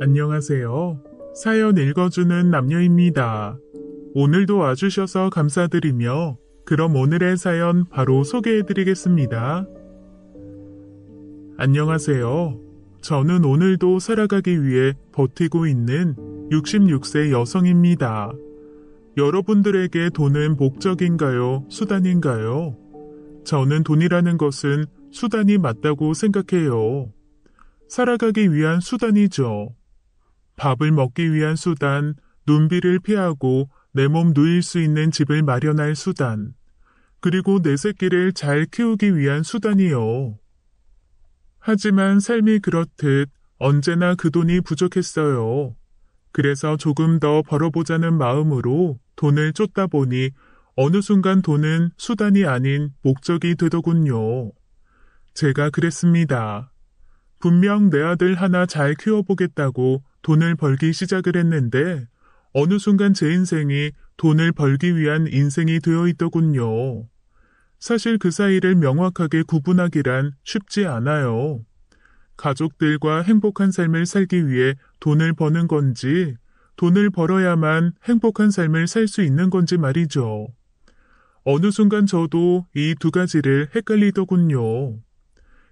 안녕하세요. 사연 읽어주는 남녀입니다. 오늘도 와주셔서 감사드리며 그럼 오늘의 사연 바로 소개해드리겠습니다. 안녕하세요. 저는 오늘도 살아가기 위해 버티고 있는 66세 여성입니다. 여러분들에게 돈은 목적인가요? 수단인가요? 저는 돈이라는 것은 수단이 맞다고 생각해요. 살아가기 위한 수단이죠. 밥을 먹기 위한 수단, 눈비를 피하고 내 몸 누일 수 있는 집을 마련할 수단, 그리고 내 새끼를 잘 키우기 위한 수단이요. 하지만 삶이 그렇듯 언제나 그 돈이 부족했어요. 그래서 조금 더 벌어보자는 마음으로 돈을 쫓다 보니 어느 순간 돈은 수단이 아닌 목적이 되더군요. 제가 그랬습니다. 분명 내 아들 하나 잘 키워보겠다고 돈을 벌기 시작을 했는데 어느 순간 제 인생이 돈을 벌기 위한 인생이 되어 있더군요. 사실 그 사이를 명확하게 구분하기란 쉽지 않아요. 가족들과 행복한 삶을 살기 위해 돈을 버는 건지, 돈을 벌어야만 행복한 삶을 살 수 있는 건지 말이죠. 어느 순간 저도 이 두 가지를 헷갈리더군요.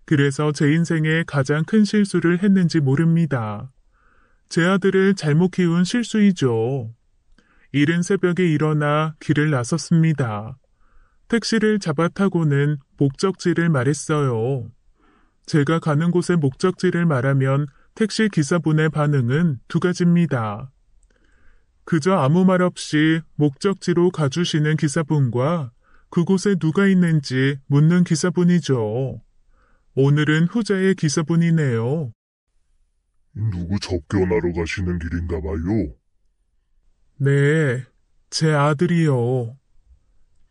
그래서 제 인생에 가장 큰 실수를 했는지 모릅니다. 제 아들을 잘못 키운 실수이죠. 이른 새벽에 일어나 길을 나섰습니다. 택시를 잡아 타고는 목적지를 말했어요. 제가 가는 곳의 목적지를 말하면 택시 기사분의 반응은 두 가지입니다. 그저 아무 말 없이 목적지로 가주시는 기사분과 그곳에 누가 있는지 묻는 기사분이죠. 오늘은 후자의 기사분이네요. 누구 접견하러 가시는 길인가 봐요. 네, 제 아들이요.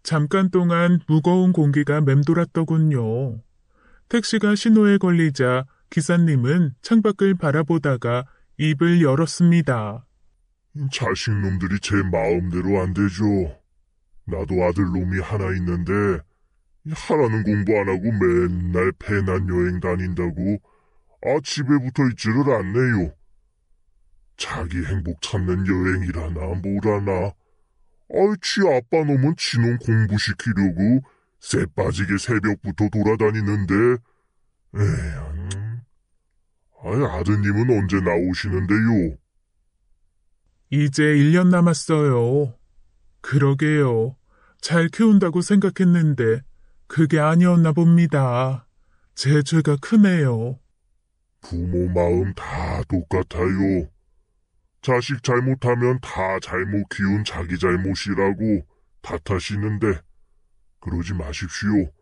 잠깐 동안 무거운 공기가 맴돌았더군요. 택시가 신호에 걸리자 기사님은 창밖을 바라보다가 입을 열었습니다. 자식놈들이 제 마음대로 안 되죠. 나도 아들놈이 하나 있는데 하라는 공부 안 하고 맨날 배난 여행 다닌다고 집에 붙어 있지를 않네요. 자기 행복 찾는 여행이라나 뭐라나. 지 아빠 놈은 지놈 공부시키려고 쇠 빠지게 새벽부터 돌아다니는데. 아드님은 언제 나오시는데요? 이제 1년 남았어요. 그러게요. 잘 키운다고 생각했는데 그게 아니었나 봅니다. 제 죄가 크네요. 부모 마음 다 똑같아요. 자식 잘못하면 다 잘못 키운 자기 잘못이라고 탓하시는데 그러지 마십시오.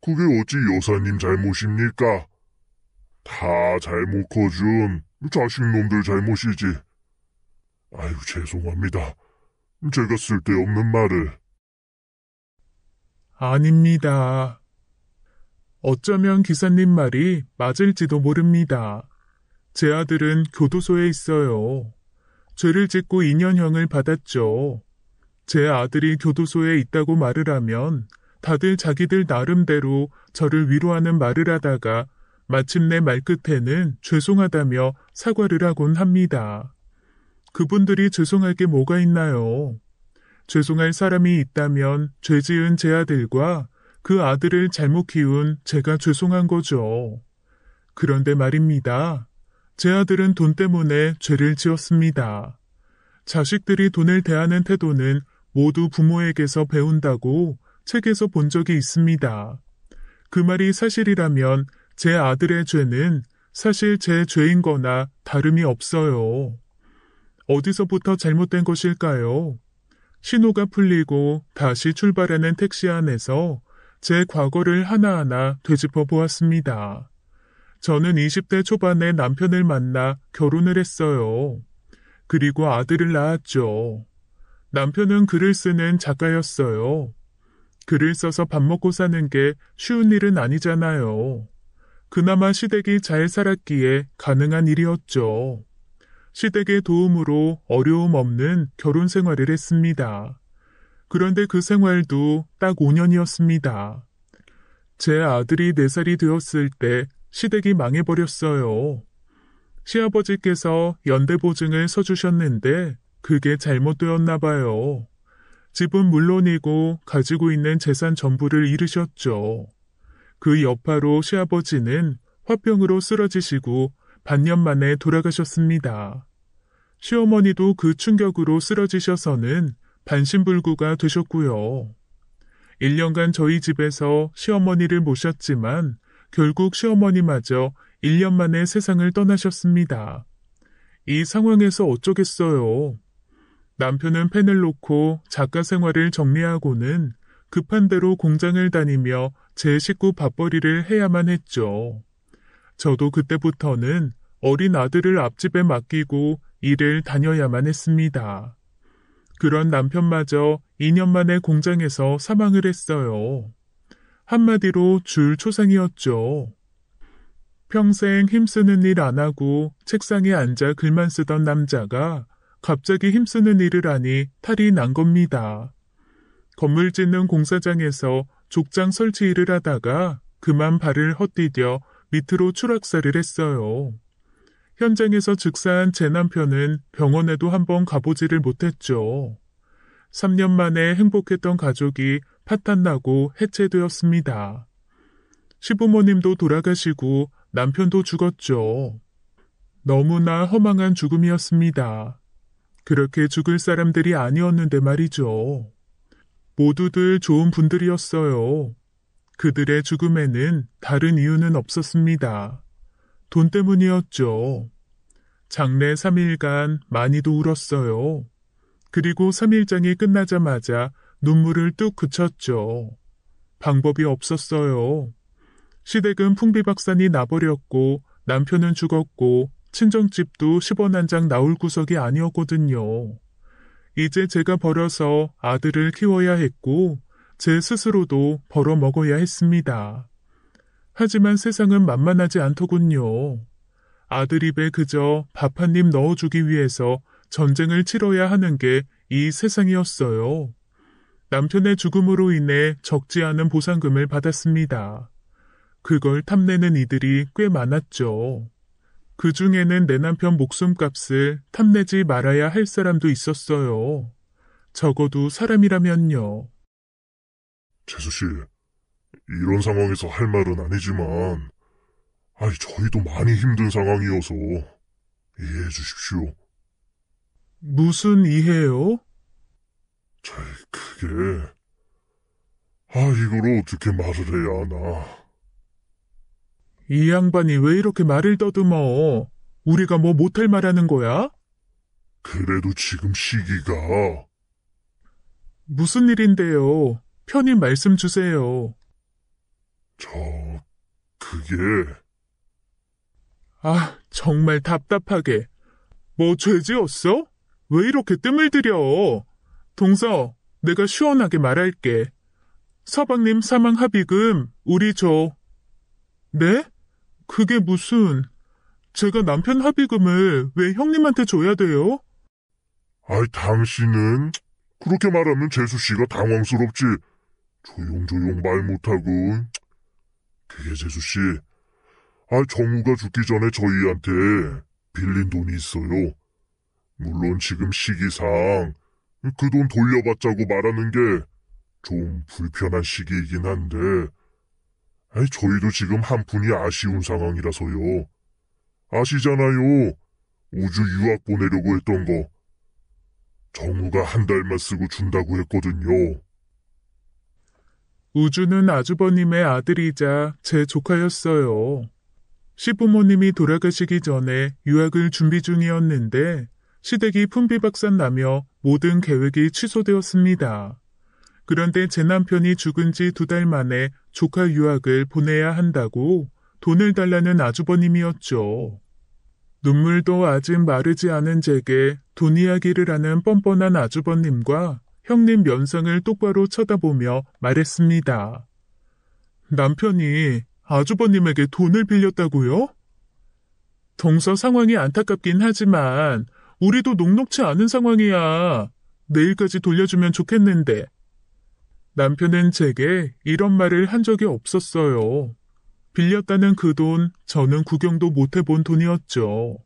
그게 어찌 여사님 잘못입니까? 다 잘못 커준 자식놈들 잘못이지. 아유, 죄송합니다. 제가 쓸데없는 말을. 아닙니다. 어쩌면 기사님 말이 맞을지도 모릅니다. 제 아들은 교도소에 있어요. 죄를 짓고 2년형을 받았죠. 제 아들이 교도소에 있다고 말을 하면 다들 자기들 나름대로 저를 위로하는 말을 하다가 마침내 말끝에는 죄송하다며 사과를 하곤 합니다. 그분들이 죄송할 게 뭐가 있나요? 죄송할 사람이 있다면 죄 지은 제 아들과 그 아들을 잘못 키운 제가 죄송한 거죠. 그런데 말입니다. 제 아들은 돈 때문에 죄를 지었습니다. 자식들이 돈을 대하는 태도는 모두 부모에게서 배운다고 책에서 본 적이 있습니다. 그 말이 사실이라면 제 아들의 죄는 사실 제 죄인 거나 다름이 없어요. 어디서부터 잘못된 것일까요? 신호가 풀리고 다시 출발하는 택시 안에서 제 과거를 하나하나 되짚어 보았습니다. 저는 20대 초반에 남편을 만나 결혼을 했어요. 그리고 아들을 낳았죠. 남편은 글을 쓰는 작가였어요. 글을 써서 밥 먹고 사는 게 쉬운 일은 아니잖아요. 그나마 시댁이 잘 살았기에 가능한 일이었죠. 시댁의 도움으로 어려움 없는 결혼 생활을 했습니다. 그런데 그 생활도 딱 5년이었습니다. 제 아들이 4살이 되었을 때 시댁이 망해버렸어요. 시아버지께서 연대보증을 서주셨는데 그게 잘못되었나 봐요. 집은 물론이고 가지고 있는 재산 전부를 잃으셨죠. 그 여파로 시아버지는 화병으로 쓰러지시고 반년 만에 돌아가셨습니다. 시어머니도 그 충격으로 쓰러지셔서는 반신불구가 되셨고요. 1년간 저희 집에서 시어머니를 모셨지만 결국 시어머니마저 1년 만에 세상을 떠나셨습니다. 이 상황에서 어쩌겠어요. 남편은 펜을 놓고 작가 생활을 정리하고는 급한 대로 공장을 다니며 제 식구 밥벌이를 해야만 했죠. 저도 그때부터는 어린 아들을 앞집에 맡기고 일을 다녀야만 했습니다. 그런 남편마저 2년 만에 공장에서 사망을 했어요. 한마디로 줄초상이었죠. 평생 힘쓰는 일 안 하고 책상에 앉아 글만 쓰던 남자가 갑자기 힘쓰는 일을 하니 탈이 난 겁니다. 건물 짓는 공사장에서 족장 설치 일을 하다가 그만 발을 헛디뎌 밑으로 추락사를 했어요. 현장에서 즉사한 제 남편은 병원에도 한번 가보지를 못했죠. 3년 만에 행복했던 가족이 파탄나고 해체되었습니다. 시부모님도 돌아가시고 남편도 죽었죠. 너무나 허망한 죽음이었습니다. 그렇게 죽을 사람들이 아니었는데 말이죠. 모두들 좋은 분들이었어요. 그들의 죽음에는 다른 이유는 없었습니다. 돈 때문이었죠. 장례 3일간 많이도 울었어요. 그리고 3일장이 끝나자마자 눈물을 뚝 그쳤죠. 방법이 없었어요. 시댁은 풍비박산이 나버렸고 남편은 죽었고 친정집도 10원 한 장 나올 구석이 아니었거든요. 이제 제가 벌어서 아들을 키워야 했고 제 스스로도 벌어 먹어야 했습니다. 하지만 세상은 만만하지 않더군요. 아들 입에 그저 밥 한 입 넣어주기 위해서 전쟁을 치러야 하는 게 이 세상이었어요. 남편의 죽음으로 인해 적지 않은 보상금을 받았습니다. 그걸 탐내는 이들이 꽤 많았죠. 그 중에는 내 남편 목숨값을 탐내지 말아야 할 사람도 있었어요. 적어도 사람이라면요. 재수씨, 이런 상황에서 할 말은 아니지만, 저희도 많이 힘든 상황이어서 이해해 주십시오. 무슨 이해요? 그게, 이걸 어떻게 말을 해야 하나. 이 양반이 왜 이렇게 말을 더듬어? 우리가 뭐 못할 말하는 거야? 그래도 지금 시기가. 무슨 일인데요? 편히 말씀 주세요. 그게. 정말 답답하게. 뭐 죄 지었어? 왜 이렇게 뜸을 들여? 동서, 내가 시원하게 말할게. 서방님 사망 합의금 우리 줘. 네? 그게 무슨... 제가 남편 합의금을 왜 형님한테 줘야 돼요? 당신은 그렇게 말하면 재수씨가 당황스럽지. 조용조용 말 못하고. 그게 재수씨, 정우가 죽기 전에 저희한테 빌린 돈이 있어요. 물론 지금 시기상 그 돈 돌려받자고 말하는 게 좀 불편한 시기이긴 한데, 저희도 지금 한푼이 아쉬운 상황이라서요. 아시잖아요. 우주 유학 보내려고 했던 거. 정우가 한 달만 쓰고 준다고 했거든요. 우주는 아주버님의 아들이자 제 조카였어요. 시부모님이 돌아가시기 전에 유학을 준비 중이었는데 시댁이 풍비박산 나며 모든 계획이 취소되었습니다. 그런데 제 남편이 죽은 지 2달 만에 조카 유학을 보내야 한다고 돈을 달라는 아주버님이었죠. 눈물도 아직 마르지 않은 제게 돈 이야기를 하는 뻔뻔한 아주버님과 형님 면상을 똑바로 쳐다보며 말했습니다. 남편이 아주버님에게 돈을 빌렸다고요? 동서 상황이 안타깝긴 하지만 우리도 녹록치 않은 상황이야. 내일까지 돌려주면 좋겠는데. 남편은 제게 이런 말을 한 적이 없었어요. 빌렸다는 그 돈 저는 구경도 못 해본 돈이었죠.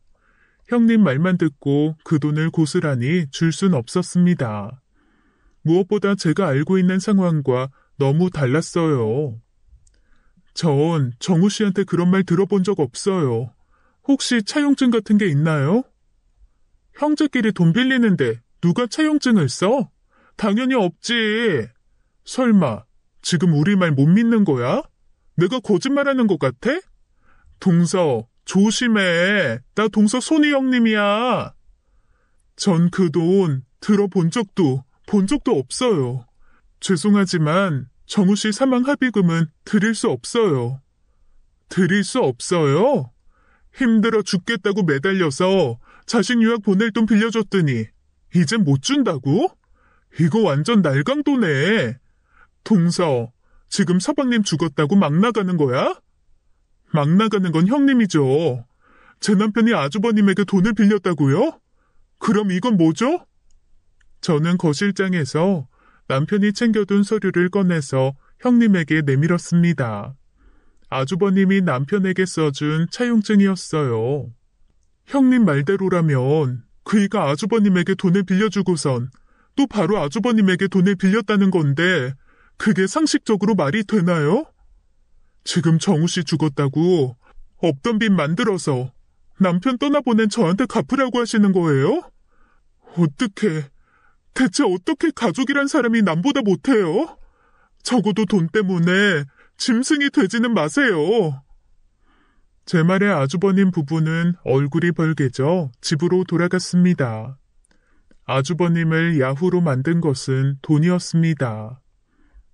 형님 말만 듣고 그 돈을 고스란히 줄 순 없었습니다. 무엇보다 제가 알고 있는 상황과 너무 달랐어요. 전 정우 씨한테 그런 말 들어본 적 없어요. 혹시 차용증 같은 게 있나요? 형제끼리 돈 빌리는데 누가 차용증을 써? 당연히 없지. 설마 지금 우리 말 못 믿는 거야? 내가 거짓말하는 것 같아? 동서, 조심해. 나 동서 손이 형님이야. 전 그 돈 들어본 적도 본 적도 없어요. 죄송하지만 정우 씨 사망 합의금은 드릴 수 없어요. 드릴 수 없어요? 힘들어 죽겠다고 매달려서 자식 유학 보낼 돈 빌려줬더니 이젠 못 준다고? 이거 완전 날강도네. 동서, 지금 서방님 죽었다고 막 나가는 거야? 막 나가는 건 형님이죠. 제 남편이 아주버님에게 돈을 빌렸다고요? 그럼 이건 뭐죠? 저는 거실장에서 남편이 챙겨둔 서류를 꺼내서 형님에게 내밀었습니다. 아주버님이 남편에게 써준 차용증이었어요. 형님 말대로라면 그이가 아주버님에게 돈을 빌려주고선 또 바로 아주버님에게 돈을 빌렸다는 건데 그게 상식적으로 말이 되나요? 지금 정우씨 죽었다고 없던 빚 만들어서 남편 떠나보낸 저한테 갚으라고 하시는 거예요? 어떻게, 대체 어떻게 가족이란 사람이 남보다 못해요? 적어도 돈 때문에 짐승이 되지는 마세요. 제 말에 아주버님 부부는 얼굴이 벌개져 집으로 돌아갔습니다. 아주버님을 야후로 만든 것은 돈이었습니다.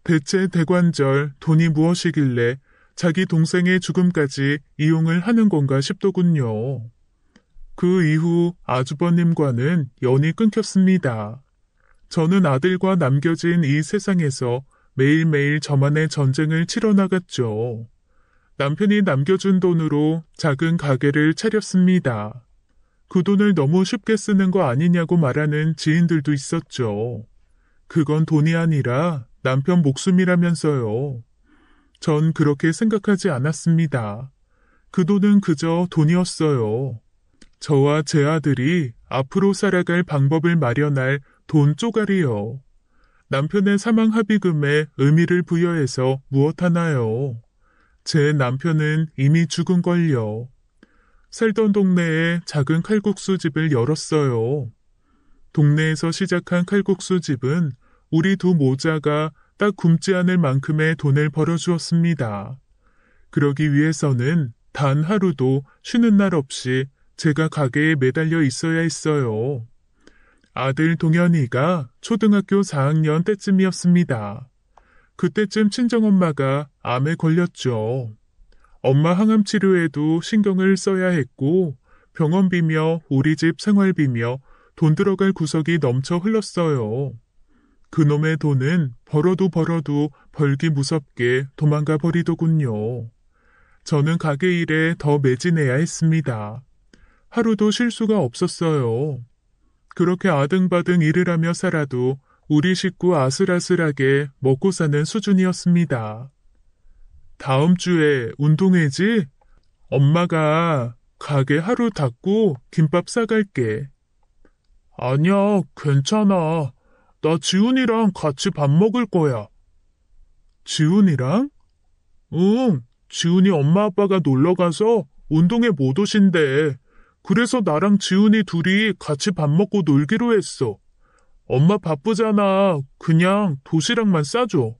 대체 대관절 돈이 무엇이길래 자기 동생의 죽음까지 이용을 하는 건가 싶더군요. 그 이후 아주버님과는 연이 끊겼습니다. 저는 아들과 남겨진 이 세상에서 매일매일 저만의 전쟁을 치러나갔죠. 남편이 남겨준 돈으로 작은 가게를 차렸습니다. 그 돈을 너무 쉽게 쓰는 거 아니냐고 말하는 지인들도 있었죠. 그건 돈이 아니라 남편 목숨이라면서요. 전 그렇게 생각하지 않았습니다. 그 돈은 그저 돈이었어요. 저와 제 아들이 앞으로 살아갈 방법을 마련할 돈 쪼가리요. 남편의 사망 합의금에 의미를 부여해서 무엇 하나요? 제 남편은 이미 죽은걸요. 살던 동네에 작은 칼국수집을 열었어요. 동네에서 시작한 칼국수집은 우리 두 모자가 딱 굶지 않을 만큼의 돈을 벌어주었습니다. 그러기 위해서는 단 하루도 쉬는 날 없이 제가 가게에 매달려 있어야 했어요. 아들 동현이가 초등학교 4학년 때쯤이었습니다. 그때쯤 친정엄마가 암에 걸렸죠. 엄마 항암 치료에도 신경을 써야 했고 병원비며 우리 집 생활비며 돈 들어갈 구석이 넘쳐 흘렀어요. 그놈의 돈은 벌어도 벌기 무섭게 도망가 버리더군요. 저는 가게 일에 더 매진해야 했습니다. 하루도 쉴 수가 없었어요. 그렇게 아등바등 일을 하며 살아도 우리 식구 아슬아슬하게 먹고 사는 수준이었습니다. 다음 주에 운동회지? 엄마가 가게 하루 닫고 김밥 싸갈게. 아니야, 괜찮아. 나 지훈이랑 같이 밥 먹을 거야. 지훈이랑? 응, 지훈이 엄마 아빠가 놀러가서 운동회 못 오신대. 그래서 나랑 지훈이 둘이 같이 밥 먹고 놀기로 했어. 엄마 바쁘잖아. 그냥 도시락만 싸줘.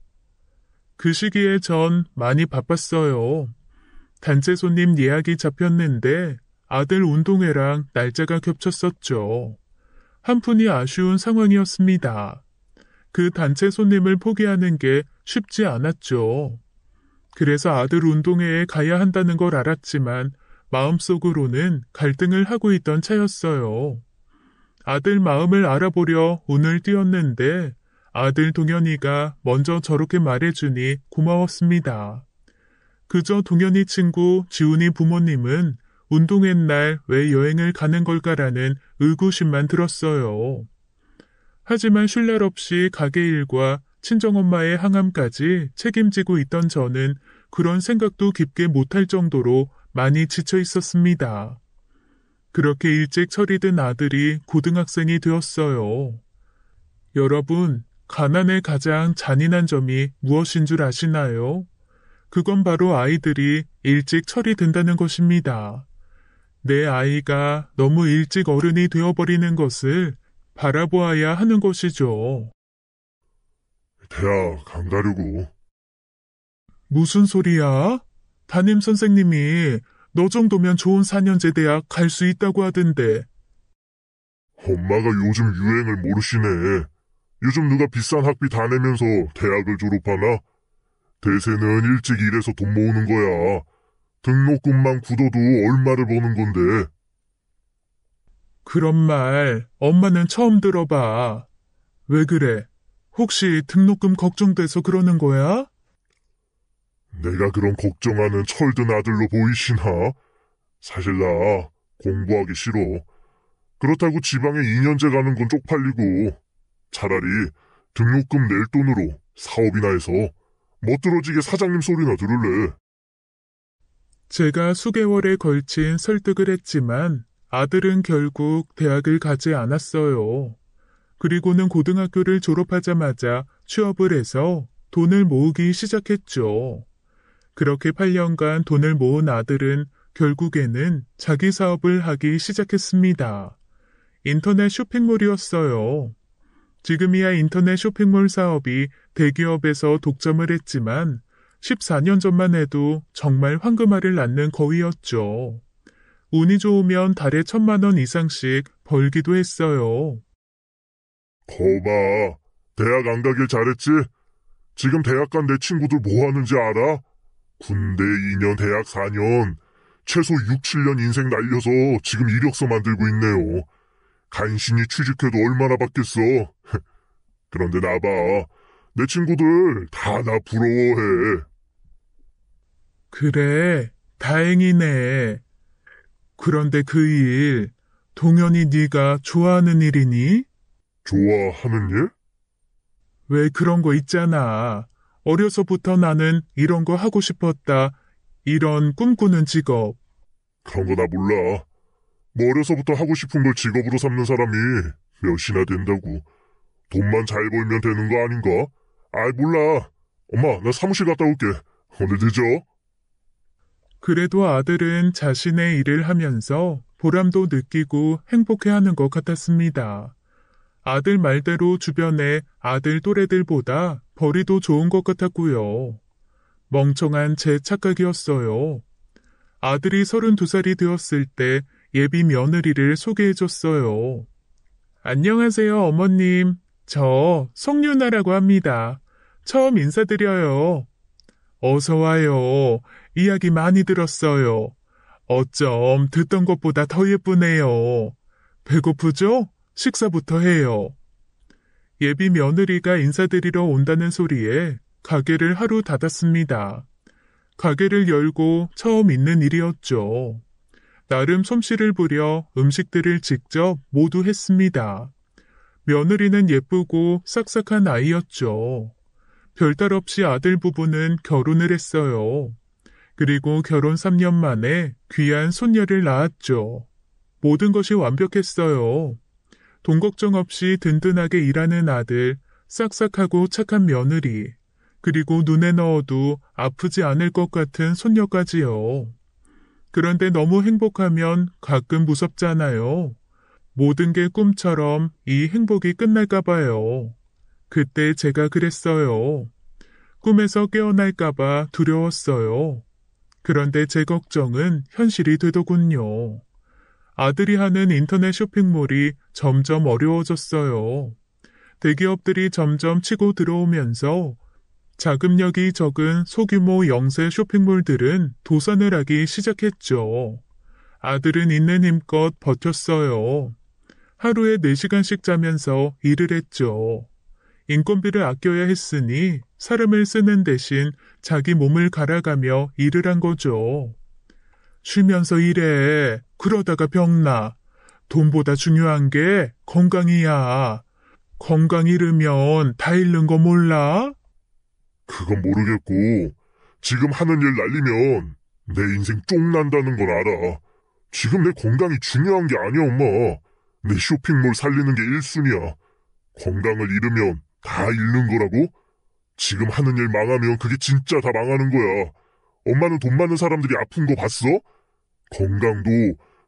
그 시기에 전 많이 바빴어요. 단체 손님 예약이 잡혔는데 아들 운동회랑 날짜가 겹쳤었죠. 한푼이 아쉬운 상황이었습니다. 그 단체 손님을 포기하는 게 쉽지 않았죠. 그래서 아들 운동회에 가야 한다는 걸 알았지만 마음속으로는 갈등을 하고 있던 차였어요. 아들 마음을 알아보려 운을 띄웠는데 아들 동현이가 먼저 저렇게 말해주니 고마웠습니다. 그저 동현이 친구 지훈이 부모님은 운동회 날 왜 여행을 가는 걸까라는 의구심만 들었어요. 하지만 쉴 날 없이 가게 일과 친정엄마의 항암까지 책임지고 있던 저는 그런 생각도 깊게 못할 정도로 많이 지쳐 있었습니다. 그렇게 일찍 철이 든 아들이 고등학생이 되었어요. 여러분, 가난의 가장 잔인한 점이 무엇인 줄 아시나요? 그건 바로 아이들이 일찍 철이 든다는 것입니다. 내 아이가 너무 일찍 어른이 되어버리는 것을 바라보아야 하는 것이죠. 대학 안 가려고. 무슨 소리야? 담임 선생님이 너 정도면 좋은 4년제 대학 갈 수 있다고 하던데. 엄마가 요즘 유행을 모르시네. 요즘 누가 비싼 학비 다 내면서 대학을 졸업하나? 대세는 일찍 일해서 돈 모으는 거야. 등록금만 굳어도 얼마를 버는 건데. 그런 말 엄마는 처음 들어봐. 왜 그래? 혹시 등록금 걱정돼서 그러는 거야? 내가 그런 걱정하는 철든 아들로 보이시나? 사실 나 공부하기 싫어. 그렇다고 지방에 2년제 가는 건 쪽팔리고 차라리 등록금 낼 돈으로 사업이나 해서 멋들어지게 사장님 소리나 들을래. 제가 수개월에 걸친 설득을 했지만 아들은 결국 대학을 가지 않았어요. 그리고는 고등학교를 졸업하자마자 취업을 해서 돈을 모으기 시작했죠. 그렇게 8년간 돈을 모은 아들은 결국에는 자기 사업을 하기 시작했습니다. 인터넷 쇼핑몰이었어요. 지금이야 인터넷 쇼핑몰 사업이 대기업에서 독점을 했지만 14년 전만 해도 정말 황금알을 낳는 거위였죠. 운이 좋으면 달에 1,000만 원 이상씩 벌기도 했어요. 거봐, 대학 안 가길 잘했지? 지금 대학 간 내 친구들 뭐 하는지 알아? 군대 2년, 대학 4년, 최소 6, 7년 인생 날려서 지금 이력서 만들고 있네요. 간신히 취직해도 얼마나 받겠어. 그런데 나봐, 내 친구들 다 나 부러워해. 그래, 다행이네. 그런데 그 일, 동현이 네가 좋아하는 일이니? 좋아하는 일? 왜 그런 거 있잖아. 어려서부터 나는 이런 거 하고 싶었다. 이런 꿈꾸는 직업. 그런 거 나 몰라. 뭐 어려서부터 하고 싶은 걸 직업으로 삼는 사람이 몇이나 된다고. 돈만 잘 벌면 되는 거 아닌가? 아이 몰라. 엄마, 나 사무실 갔다 올게. 오늘 늦어. 그래도 아들은 자신의 일을 하면서 보람도 느끼고 행복해하는 것 같았습니다. 아들 말대로 주변에 아들 또래들보다 벌이도 좋은 것 같았고요. 멍청한 제 착각이었어요. 아들이 32살이 되었을 때 예비 며느리를 소개해줬어요. 안녕하세요, 어머님. 저 송유나라고 합니다. 처음 인사드려요. 어서 와요. 이야기 많이 들었어요. 어쩜 듣던 것보다 더 예쁘네요. 배고프죠? 식사부터 해요. 예비 며느리가 인사드리러 온다는 소리에 가게를 하루 닫았습니다. 가게를 열고 처음 있는 일이었죠. 나름 솜씨를 부려 음식들을 직접 모두 했습니다. 며느리는 예쁘고 싹싹한 아이였죠. 별탈 없이 아들 부부는 결혼을 했어요. 그리고 결혼 3년 만에 귀한 손녀를 낳았죠. 모든 것이 완벽했어요. 돈 걱정 없이 든든하게 일하는 아들, 싹싹하고 착한 며느리, 그리고 눈에 넣어도 아프지 않을 것 같은 손녀까지요. 그런데 너무 행복하면 가끔 무섭잖아요. 모든 게 꿈처럼 이 행복이 끝날까 봐요. 그때 제가 그랬어요. 꿈에서 깨어날까봐 두려웠어요. 그런데 제 걱정은 현실이 되더군요. 아들이 하는 인터넷 쇼핑몰이 점점 어려워졌어요. 대기업들이 점점 치고 들어오면서 자금력이 적은 소규모 영세 쇼핑몰들은 도산을 하기 시작했죠. 아들은 있는 힘껏 버텼어요. 하루에 4시간씩 자면서 일을 했죠. 인건비를 아껴야 했으니 사람을 쓰는 대신 자기 몸을 갈아가며 일을 한 거죠. 쉬면서 일해. 그러다가 병나. 돈보다 중요한 게 건강이야. 건강 잃으면 다 잃는 거 몰라? 그건 모르겠고 지금 하는 일 날리면 내 인생 쫑 난다는 건 알아. 지금 내 건강이 중요한 게 아니야, 엄마. 내 쇼핑몰 살리는 게 1순위야. 건강을 잃으면 다 잃는 거라고? 지금 하는 일 망하면 그게 진짜 다 망하는 거야. 엄마는 돈 많은 사람들이 아픈 거 봤어? 건강도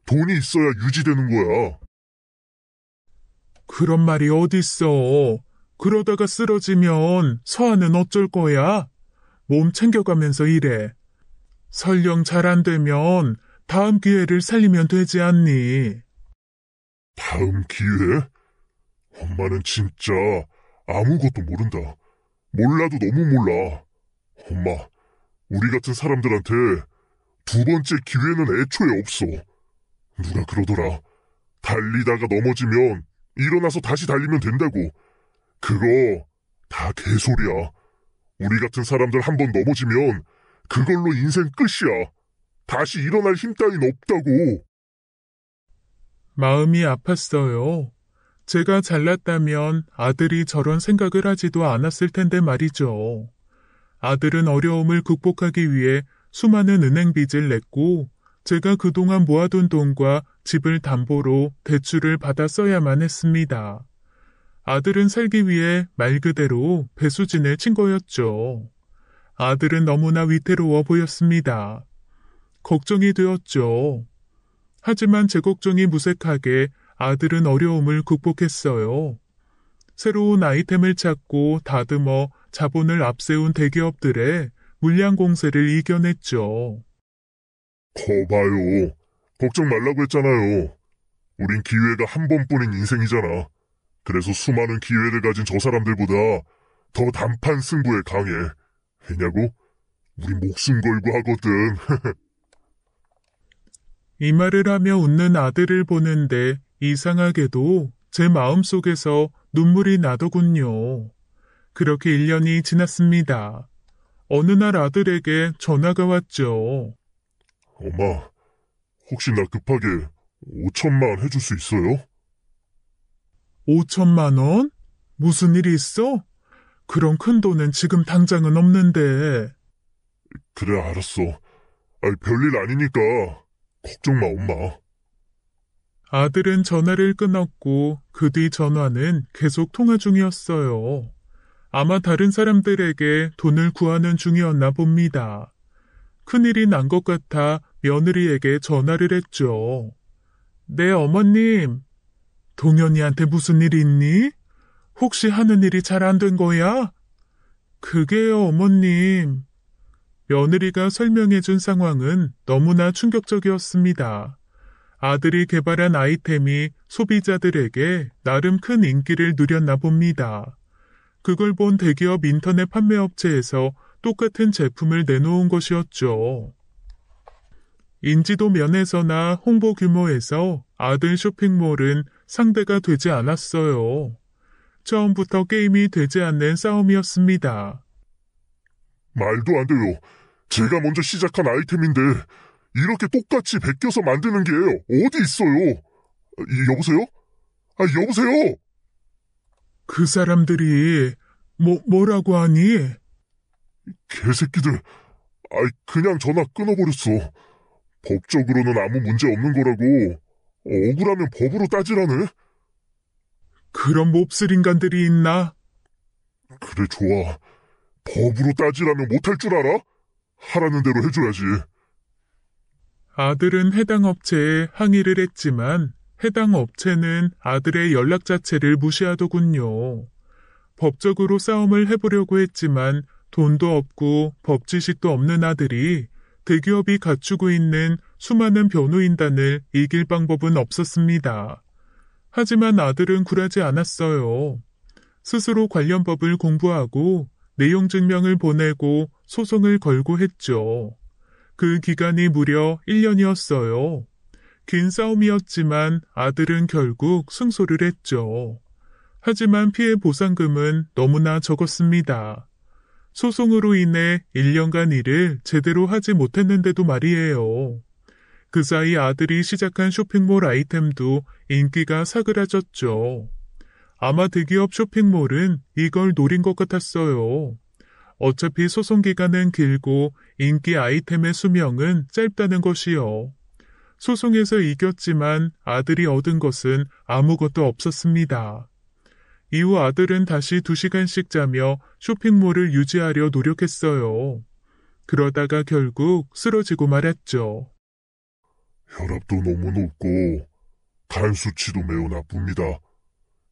돈이 있어야 유지되는 거야. 그런 말이 어딨어. 그러다가 쓰러지면 서아는 어쩔 거야? 몸 챙겨가면서 일해. 설령 잘 안 되면 다음 기회를 살리면 되지 않니? 다음 기회? 엄마는 진짜 아무것도 모른다. 몰라도 너무 몰라. 엄마, 우리 같은 사람들한테 두 번째 기회는 애초에 없어. 누가 그러더라. 달리다가 넘어지면 일어나서 다시 달리면 된다고. 그거 다 개소리야. 우리 같은 사람들 한 번 넘어지면 그걸로 인생 끝이야. 다시 일어날 힘 따윈 없다고. 마음이 아팠어요. 제가 잘났다면 아들이 저런 생각을 하지도 않았을 텐데 말이죠. 아들은 어려움을 극복하기 위해 수많은 은행 빚을 냈고 제가 그동안 모아둔 돈과 집을 담보로 대출을 받아 써야만 했습니다. 아들은 살기 위해 말 그대로 배수진을 친 거였죠. 아들은 너무나 위태로워 보였습니다. 걱정이 되었죠. 하지만 제 걱정이 무색하게 아들은 어려움을 극복했어요. 새로운 아이템을 찾고 다듬어 자본을 앞세운 대기업들의 물량 공세를 이겨냈죠. 거봐요. 걱정 말라고 했잖아요. 우린 기회가 한 번뿐인 인생이잖아. 그래서 수많은 기회를 가진 저 사람들보다 더 단판 승부에 강해. 왜냐고? 우리 목숨 걸고 하거든. 이 말을 하며 웃는 아들을 보는데 이상하게도 제 마음속에서 눈물이 나더군요. 그렇게 1년이 지났습니다. 어느 날 아들에게 전화가 왔죠. 엄마, 혹시 나 급하게 5천만 해줄 수 있어요? 5천만 원? 무슨 일이 있어? 그런 큰 돈은 지금 당장은 없는데. 그래, 알았어. 별일 아니니까 걱정 마, 엄마. 아들은 전화를 끊었고 그 뒤 전화는 계속 통화 중이었어요. 아마 다른 사람들에게 돈을 구하는 중이었나 봅니다. 큰일이 난 것 같아 며느리에게 전화를 했죠. 네, 어머님. 동현이한테 무슨 일 있니? 혹시 하는 일이 잘 안 된 거야? 그게요, 어머님. 며느리가 설명해준 상황은 너무나 충격적이었습니다. 아들이 개발한 아이템이 소비자들에게 나름 큰 인기를 누렸나 봅니다. 그걸 본 대기업 인터넷 판매업체에서 똑같은 제품을 내놓은 것이었죠. 인지도 면에서나 홍보 규모에서 아들 쇼핑몰은 상대가 되지 않았어요. 처음부터 게임이 되지 않는 싸움이었습니다. 말도 안 돼요. 제가 먼저 시작한 아이템인데 이렇게 똑같이 베껴서 만드는 게 어디 있어요? 여보세요? 여보세요? 그 사람들이 뭐라고 하니? 개새끼들. 그냥 전화 끊어버렸어. 법적으로는 아무 문제 없는 거라고. 억울하면 법으로 따지라네. 그런 몹쓸 인간들이 있나? 그래, 좋아. 법으로 따지라면 못할 줄 알아? 하라는 대로 해줘야지. 아들은 해당 업체에 항의를 했지만 해당 업체는 아들의 연락 자체를 무시하더군요. 법적으로 싸움을 해보려고 했지만 돈도 없고 법 지식도 없는 아들이 대기업이 갖추고 있는 수많은 변호인단을 이길 방법은 없었습니다. 하지만 아들은 굴하지 않았어요. 스스로 관련 법을 공부하고 내용 증명을 보내고 소송을 걸고 했죠. 그 기간이 무려 1년이었어요. 긴 싸움이었지만 아들은 결국 승소를 했죠. 하지만 피해 보상금은 너무나 적었습니다. 소송으로 인해 1년간 일을 제대로 하지 못했는데도 말이에요. 그 사이 아들이 시작한 쇼핑몰 아이템도 인기가 사그라졌죠. 아마 대기업 쇼핑몰은 이걸 노린 것 같았어요. 어차피 소송 기간은 길고 인기 아이템의 수명은 짧다는 것이요. 소송에서 이겼지만 아들이 얻은 것은 아무것도 없었습니다. 이후 아들은 다시 2시간씩 자며 쇼핑몰을 유지하려 노력했어요. 그러다가 결국 쓰러지고 말았죠. 혈압도 너무 높고 간 수치도 매우 나쁩니다.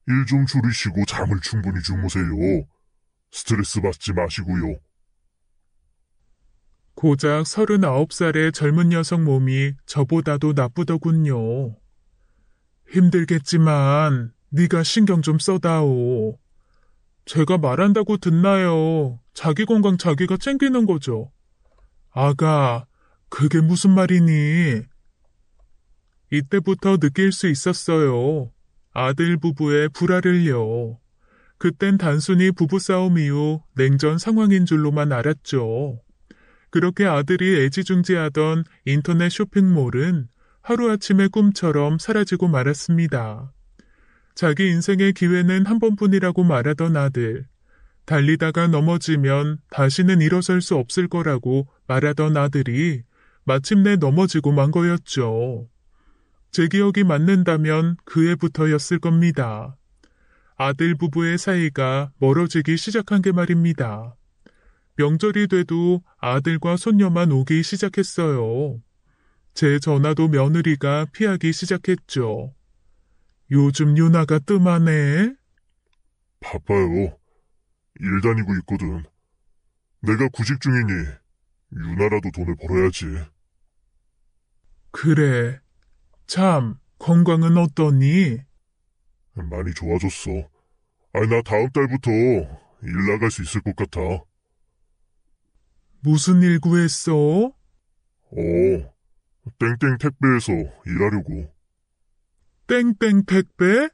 일 좀 줄이시고 잠을 충분히 주무세요. 스트레스 받지 마시고요. 고작 39살의 젊은 여성 몸이 저보다도 나쁘더군요. 힘들겠지만 네가 신경 좀 써다오. 제가 말한다고 듣나요? 자기 건강 자기가 챙기는 거죠. 아가, 그게 무슨 말이니? 이때부터 느낄 수 있었어요. 아들 부부의 불화를요. 그땐 단순히 부부싸움 이후 냉전 상황인 줄로만 알았죠. 그렇게 아들이 애지중지하던 인터넷 쇼핑몰은 하루아침에 꿈처럼 사라지고 말았습니다. 자기 인생의 기회는 한 번뿐이라고 말하던 아들. 달리다가 넘어지면 다시는 일어설 수 없을 거라고 말하던 아들이 마침내 넘어지고 만 거였죠. 제 기억이 맞는다면 그 해부터였을 겁니다. 아들 부부의 사이가 멀어지기 시작한 게 말입니다. 명절이 돼도 아들과 손녀만 오기 시작했어요. 제 전화도 며느리가 피하기 시작했죠. 요즘 유나가 뜸하네? 바빠요. 일 다니고 있거든. 내가 구직 중이니 유나라도 돈을 벌어야지. 그래. 참, 건강은 어떠니? 많이 좋아졌어. 나 다음 달부터 일 나갈 수 있을 것 같아. 무슨 일 구했어? 땡땡 택배에서 일하려고. 땡땡 택배?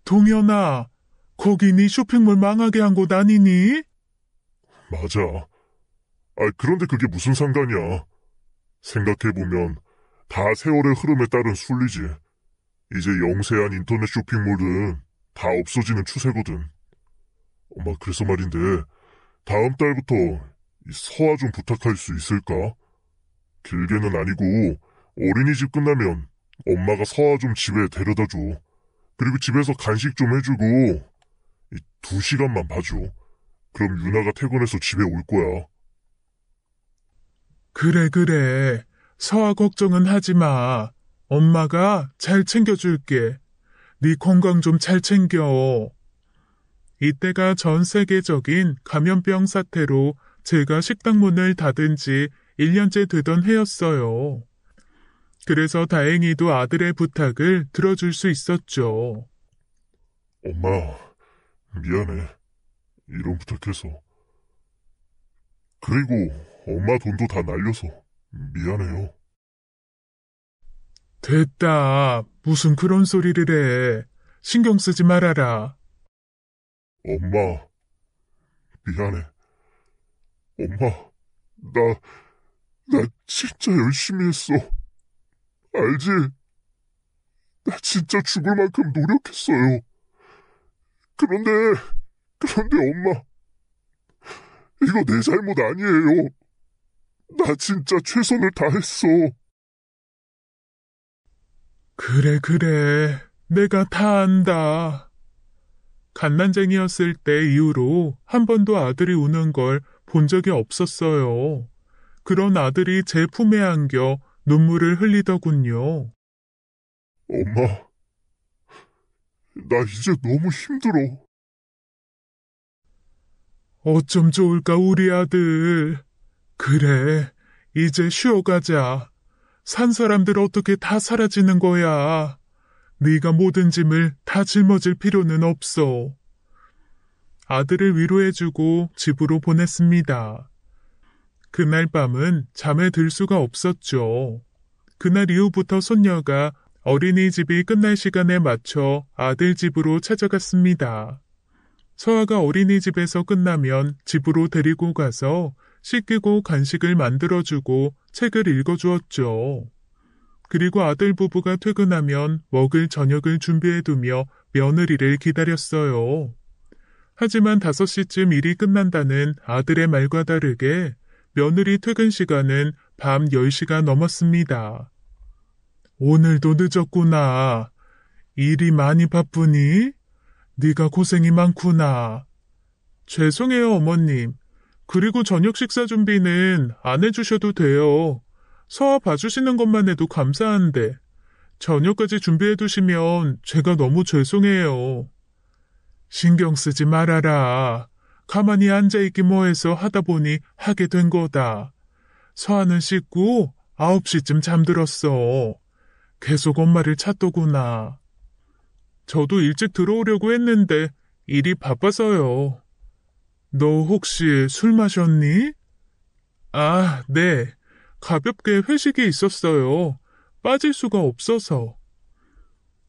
동현아, 거기 네 쇼핑몰 망하게 한 곳 아니니? 맞아. 그런데 그게 무슨 상관이야. 생각해보면 다 세월의 흐름에 따른 순리지. 이제 영세한 인터넷 쇼핑몰은 다 없어지는 추세거든. 엄마, 그래서 말인데 다음 달부터 이 서화 좀 부탁할 수 있을까? 길게는 아니고 어린이집 끝나면 엄마가 서화 좀 집에 데려다줘. 그리고 집에서 간식 좀 해주고 2시간만 봐줘. 그럼 유나가 퇴근해서 집에 올 거야. 그래. 서화 걱정은 하지 마. 엄마가 잘 챙겨줄게. 네 건강 좀 잘 챙겨. 이때가 전 세계적인 감염병 사태로 제가 식당 문을 닫은 지 1년째 되던 해였어요. 그래서 다행히도 아들의 부탁을 들어줄 수 있었죠. 엄마, 미안해. 이런 부탁해서. 그리고 엄마 돈도 다 날려서 미안해요. 됐다. 무슨 그런 소리를 해. 신경 쓰지 말아라. 엄마, 미안해. 엄마, 나 진짜 열심히 했어. 알지? 나 진짜 죽을 만큼 노력했어요. 그런데 엄마, 이거 내 잘못 아니에요. 나 진짜 최선을 다했어. 그래. 내가 다 안다. 갓난쟁이였을 때 이후로 한 번도 아들이 우는 걸 본 적이 없었어요. 그런 아들이 제 품에 안겨 눈물을 흘리더군요. 엄마, 나 이제 너무 힘들어. 어쩜 좋을까 우리 아들. 그래, 이제 쉬어가자. 산 사람들 어떻게 다 사라지는 거야. 네가 모든 짐을 다 짊어질 필요는 없어. 아들을 위로해주고 집으로 보냈습니다. 그날 밤은 잠에 들 수가 없었죠. 그날 이후부터 손녀가 어린이집이 끝날 시간에 맞춰 아들 집으로 찾아갔습니다. 서아가 어린이집에서 끝나면 집으로 데리고 가서 씻기고 간식을 만들어주고 책을 읽어주었죠. 그리고 아들 부부가 퇴근하면 먹을 저녁을 준비해두며 며느리를 기다렸어요. 하지만 5시쯤 일이 끝난다는 아들의 말과 다르게 며느리 퇴근 시간은 밤 10시가 넘었습니다. 오늘도 늦었구나. 일이 많이 바쁘니? 네가 고생이 많구나. 죄송해요, 어머님. 그리고 저녁 식사 준비는 안 해주셔도 돼요. 서아 봐주시는 것만 해도 감사한데. 저녁까지 준비해두시면 제가 너무 죄송해요. 신경 쓰지 말아라. 가만히 앉아있기 뭐해서 하다 보니 하게 된 거다. 서아는 씻고 9시쯤 잠들었어. 계속 엄마를 찾더구나. 저도 일찍 들어오려고 했는데 일이 바빠서요. 너 혹시 술 마셨니? 아, 네. 가볍게 회식이 있었어요. 빠질 수가 없어서.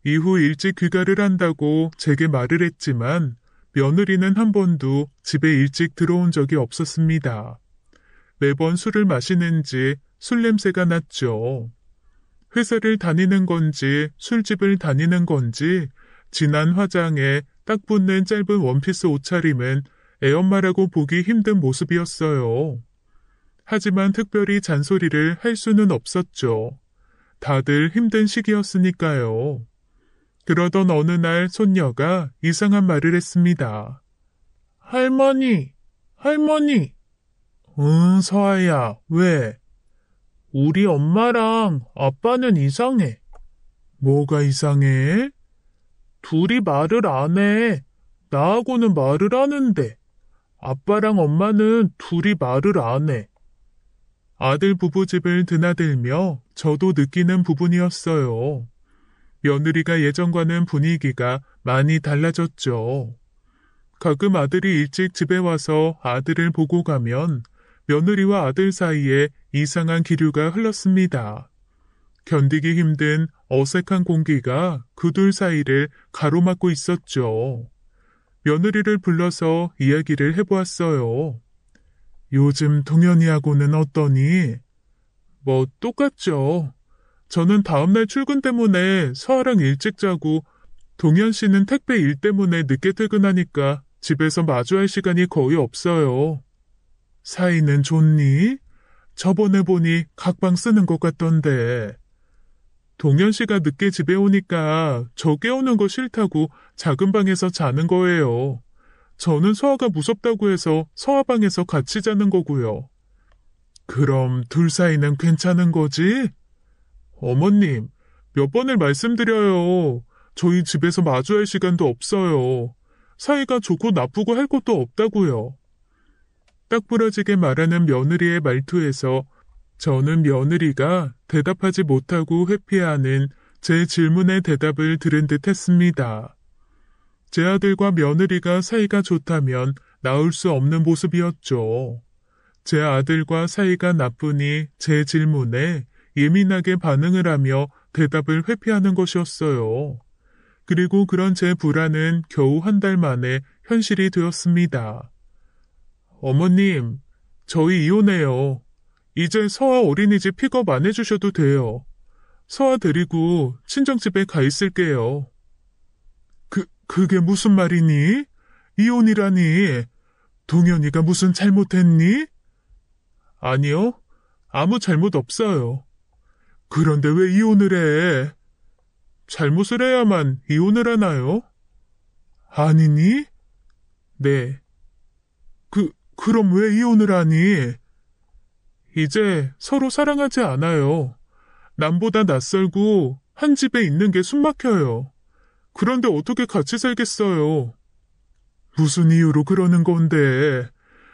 이후 일찍 귀가를 한다고 제게 말을 했지만 며느리는 한 번도 집에 일찍 들어온 적이 없었습니다. 매번 술을 마시는지 술 냄새가 났죠. 회사를 다니는 건지 술집을 다니는 건지 진한 화장에 딱 붙는 짧은 원피스 옷차림은 애엄마라고 보기 힘든 모습이었어요. 하지만 특별히 잔소리를 할 수는 없었죠. 다들 힘든 시기였으니까요. 그러던 어느 날 손녀가 이상한 말을 했습니다. 할머니, 할머니. 응, 서아야, 왜? 우리 엄마랑 아빠는 이상해. 뭐가 이상해? 둘이 말을 안 해. 나하고는 말을 하는데. 아빠랑 엄마는 둘이 말을 안 해. 아들 부부집을 드나들며 저도 느끼는 부분이었어요. 며느리가 예전과는 분위기가 많이 달라졌죠. 가끔 아들이 일찍 집에 와서 아들을 보고 가면 며느리와 아들 사이에 이상한 기류가 흘렀습니다. 견디기 힘든 어색한 공기가 그 둘 사이를 가로막고 있었죠. 며느리를 불러서 이야기를 해보았어요. 요즘 동현이하고는 어떠니? 뭐 똑같죠. 저는 다음날 출근 때문에 서아랑 일찍 자고 동현 씨는 택배 일 때문에 늦게 퇴근하니까 집에서 마주할 시간이 거의 없어요. 사이는 좋니? 저번에 보니 각방 쓰는 것 같던데. 동현 씨가 늦게 집에 오니까 저 깨우는 거 싫다고 작은 방에서 자는 거예요. 저는 서아가 무섭다고 해서 서아 방에서 같이 자는 거고요. 그럼 둘 사이는 괜찮은 거지? 어머님, 몇 번을 말씀드려요. 저희 집에서 마주할 시간도 없어요. 사이가 좋고 나쁘고 할 것도 없다고요. 딱 부러지게 말하는 며느리의 말투에서 저는 며느리가 대답하지 못하고 회피하는 제 질문의 대답을 들은 듯 했습니다. 제 아들과 며느리가 사이가 좋다면 나올 수 없는 모습이었죠. 제 아들과 사이가 나쁘니 제 질문에 예민하게 반응을 하며 대답을 회피하는 것이었어요. 그리고 그런 제 불안은 겨우 한 달 만에 현실이 되었습니다. 어머님, 저희 이혼해요. 이제 서아 어린이집 픽업 안 해주셔도 돼요. 서아 데리고 친정집에 가 있을게요. 그게 무슨 말이니? 이혼이라니? 동현이가 무슨 잘못했니? 아니요, 아무 잘못 없어요. 그런데 왜 이혼을 해? 잘못을 해야만 이혼을 하나요? 아니니? 네. 그럼 왜 이혼을 하니? 이제 서로 사랑하지 않아요. 남보다 낯설고 한 집에 있는 게 숨막혀요. 그런데 어떻게 같이 살겠어요? 무슨 이유로 그러는 건데?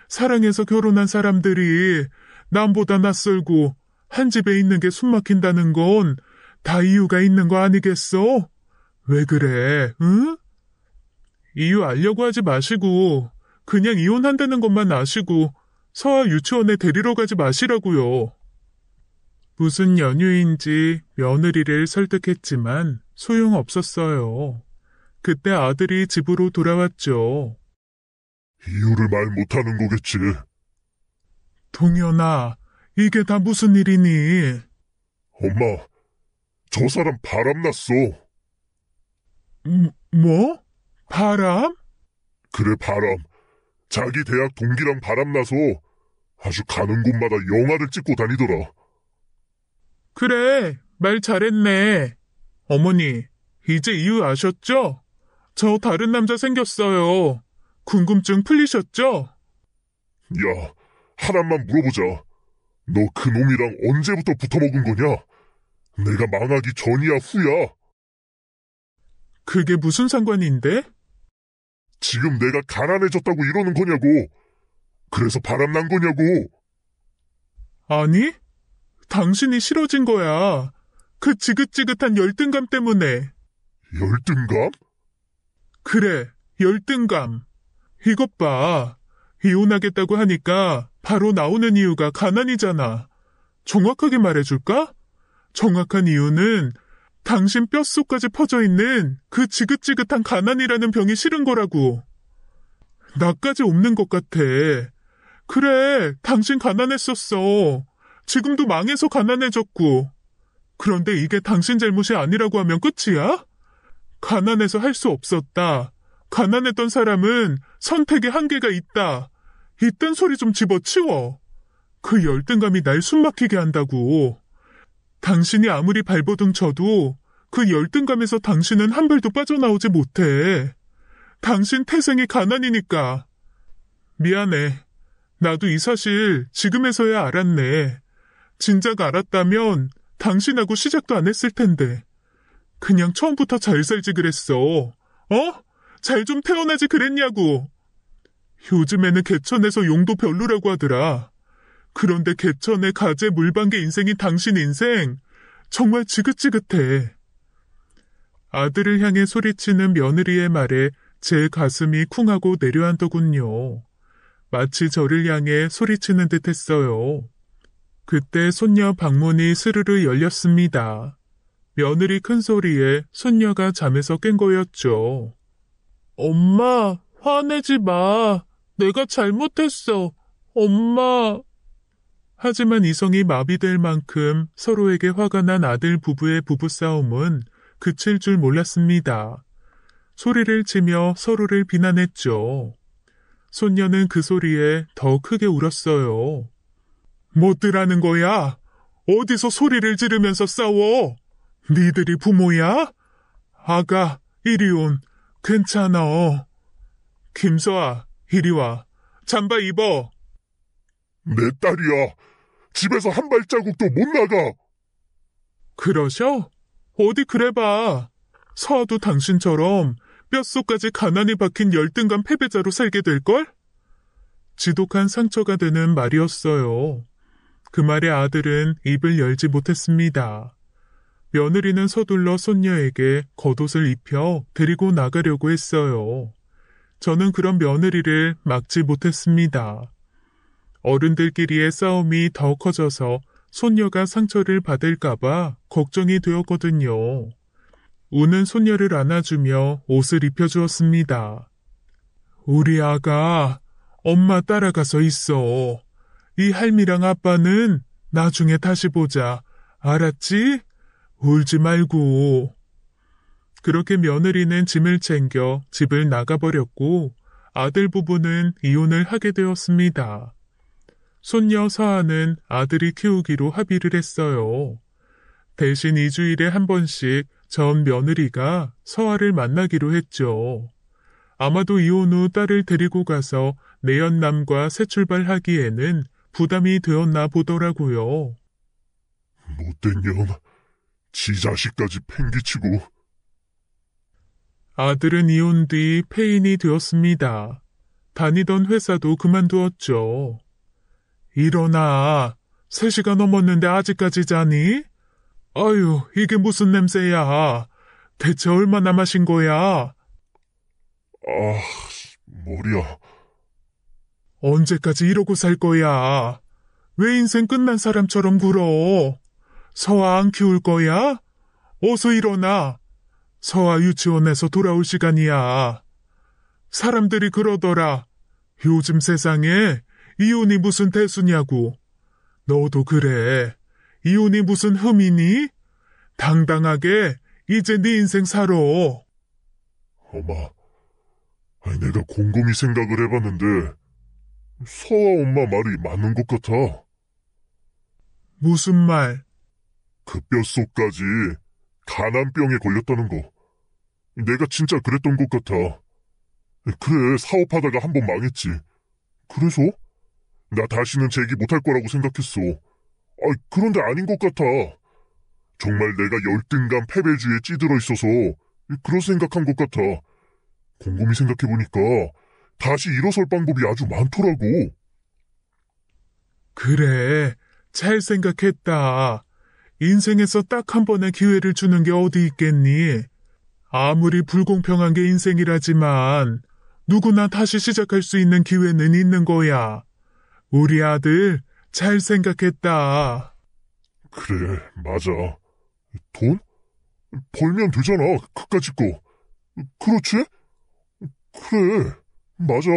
사랑해서 결혼한 사람들이 남보다 낯설고 한 집에 있는 게 숨막힌다는 건 다 이유가 있는 거 아니겠어? 왜 그래, 응? 이유 알려고 하지 마시고 그냥 이혼한다는 것만 아시고 서아 유치원에 데리러 가지 마시라고요. 무슨 연유인지 며느리를 설득했지만 소용없었어요. 그때 아들이 집으로 돌아왔죠. 이유를 말 못하는 거겠지. 동현아, 이게 다 무슨 일이니? 엄마, 저 사람 바람났어. 뭐? 바람? 그래, 바람. 자기 대학 동기랑 바람나서 아주 가는 곳마다 영화를 찍고 다니더라. 그래, 말 잘했네. 어머니, 이제 이유 아셨죠? 저 다른 남자 생겼어요. 궁금증 풀리셨죠? 야, 하나만 물어보자. 너 그 놈이랑 언제부터 붙어먹은 거냐? 내가 망하기 전이야, 후야? 그게 무슨 상관인데? 지금 내가 가난해졌다고 이러는 거냐고. 그래서 바람난 거냐고. 아니, 당신이 싫어진 거야. 그 지긋지긋한 열등감 때문에. 열등감? 그래, 열등감. 이것 봐. 이혼하겠다고 하니까 바로 나오는 이유가 가난이잖아. 정확하게 말해줄까? 정확한 이유는 당신 뼛속까지 퍼져있는 그 지긋지긋한 가난이라는 병이 싫은 거라고. 나까지 없는 것 같아. 그래, 당신 가난했었어. 지금도 망해서 가난해졌고. 그런데 이게 당신 잘못이 아니라고 하면 끝이야? 가난해서 할 수 없었다. 가난했던 사람은 선택의 한계가 있다. 이딴 소리 좀 집어치워. 그 열등감이 날 숨막히게 한다고. 당신이 아무리 발버둥 쳐도 그 열등감에서 당신은 한 발도 빠져나오지 못해. 당신 태생이 가난이니까. 미안해. 나도 이 사실 지금에서야 알았네. 진작 알았다면 당신하고 시작도 안 했을 텐데. 그냥 처음부터 잘 살지 그랬어. 어? 잘 좀 태어나지 그랬냐고. 요즘에는 개천에서 용도 별로라고 하더라. 그런데 개천의 가재 물방개 인생이 당신 인생 정말 지긋지긋해. 아들을 향해 소리치는 며느리의 말에 제 가슴이 쿵하고 내려앉더군요. 마치 저를 향해 소리치는 듯 했어요. 그때 손녀 방문이 스르르 열렸습니다. 며느리 큰 소리에 손녀가 잠에서 깬 거였죠. 엄마, 화내지 마. 내가 잘못했어. 엄마. 하지만 이성이 마비될 만큼 서로에게 화가 난 아들 부부의 부부싸움은 그칠 줄 몰랐습니다. 소리를 치며 서로를 비난했죠. 손녀는 그 소리에 더 크게 울었어요. 뭐들하는 거야? 어디서 소리를 지르면서 싸워? 니들이 부모야? 아가, 이리 온. 괜찮아. 김서아, 이리 와. 잠바 입어. 내 딸이야. 집에서 한 발자국도 못 나가. 그러셔? 어디 그래봐. 서아도 당신처럼 뼛속까지 가난이 박힌 열등감 패배자로 살게 될걸? 지독한 상처가 되는 말이었어요. 그 말에 아들은 입을 열지 못했습니다. 며느리는 서둘러 손녀에게 겉옷을 입혀 데리고 나가려고 했어요. 저는 그런 며느리를 막지 못했습니다. 어른들끼리의 싸움이 더 커져서 손녀가 상처를 받을까봐 걱정이 되었거든요. 우는 손녀를 안아주며 옷을 입혀주었습니다. 우리 아가 엄마 따라가서 있어. 이 할미랑 아빠는 나중에 다시 보자. 알았지? 울지 말고. 그렇게 며느리는 짐을 챙겨 집을 나가버렸고 아들 부부는 이혼을 하게 되었습니다. 손녀 서아는 아들이 키우기로 합의를 했어요. 대신 2주일에 한 번씩 전 며느리가 서아를 만나기로 했죠. 아마도 이혼 후 딸을 데리고 가서 내연남과 새 출발하기에는 부담이 되었나 보더라고요. 못된 년, 지 자식까지 팽개치고. 아들은 이혼 뒤 폐인이 되었습니다. 다니던 회사도 그만두었죠. 일어나. 3시가 넘었는데 아직까지 자니? 아유, 이게 무슨 냄새야. 대체 얼마나 마신 거야? 머리야. 언제까지 이러고 살 거야? 왜 인생 끝난 사람처럼 굴어? 서아 안 키울 거야? 어서 일어나. 서아 유치원에서 돌아올 시간이야. 사람들이 그러더라. 요즘 세상에 이혼이 무슨 대수냐고. 너도 그래. 이혼이 무슨 흠이니? 당당하게 이제 네 인생 살아. 엄마, 내가 곰곰이 생각을 해봤는데 서아 엄마 말이 맞는 것 같아. 무슨 말? 그 뼛속까지 가난병에 걸렸다는 거. 내가 진짜 그랬던 것 같아. 그래, 사업하다가 한 번 망했지. 그래서? 나 다시는 재기 못할 거라고 생각했어. 그런데 아닌 것 같아. 정말 내가 열등감 패배주의에 찌들어 있어서 그런 생각한 것 같아. 곰곰이 생각해보니까 다시 일어설 방법이 아주 많더라고. 그래, 잘 생각했다. 인생에서 딱 한 번의 기회를 주는 게 어디 있겠니? 아무리 불공평한 게 인생이라지만 누구나 다시 시작할 수 있는 기회는 있는 거야. 우리 아들 잘 생각했다. 그래, 맞아. 돈? 벌면 되잖아, 그까짓 거. 그렇지? 그래, 맞아.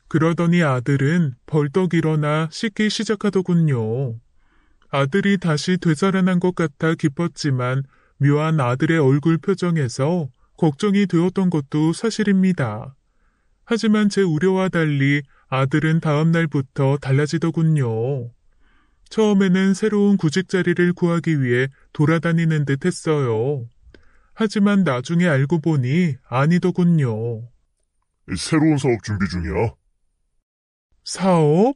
그러더니 아들은 벌떡 일어나 씻기 시작하더군요. 아들이 다시 되살아난 것 같아 기뻤지만 묘한 아들의 얼굴 표정에서 걱정이 되었던 것도 사실입니다. 하지만 제 우려와 달리 아들은 다음 날부터 달라지더군요. 처음에는 새로운 구직 자리를 구하기 위해 돌아다니는 듯 했어요. 하지만 나중에 알고 보니 아니더군요. 새로운 사업 준비 중이야. 사업?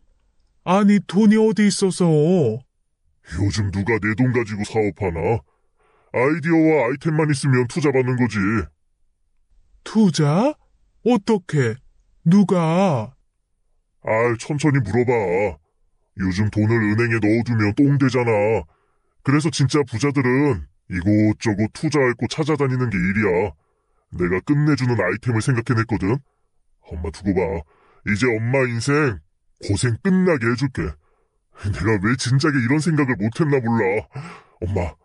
아니 돈이 어디 있어서? 요즘 누가 내 돈 가지고 사업하나? 아이디어와 아이템만 있으면 투자받는 거지. 투자? 어떻게? 누가? 천천히 물어봐. 요즘 돈을 은행에 넣어두면 똥 되잖아. 그래서 진짜 부자들은 이곳저곳 투자할 곳 찾아다니는 게 일이야. 내가 끝내주는 아이템을 생각해냈거든. 엄마 두고 봐. 이제 엄마 인생 고생 끝나게 해줄게. 내가 왜 진작에 이런 생각을 못했나 몰라. 엄마,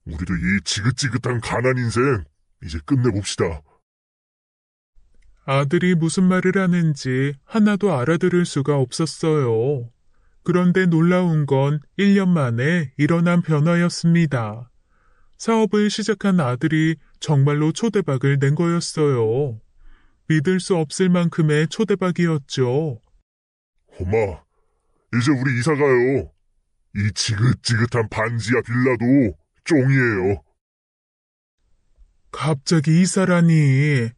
우리도 이 지긋지긋한 가난 인생 이제 끝내봅시다. 아들이 무슨 말을 하는지 하나도 알아들을 수가 없었어요. 그런데 놀라운 건 1년 만에 일어난 변화였습니다. 사업을 시작한 아들이 정말로 초대박을 낸 거였어요. 믿을 수 없을 만큼의 초대박이었죠. 엄마, 이제 우리 이사 가요. 이 지긋지긋한 반지하 빌라도 쫑이에요. 갑자기 이사라니.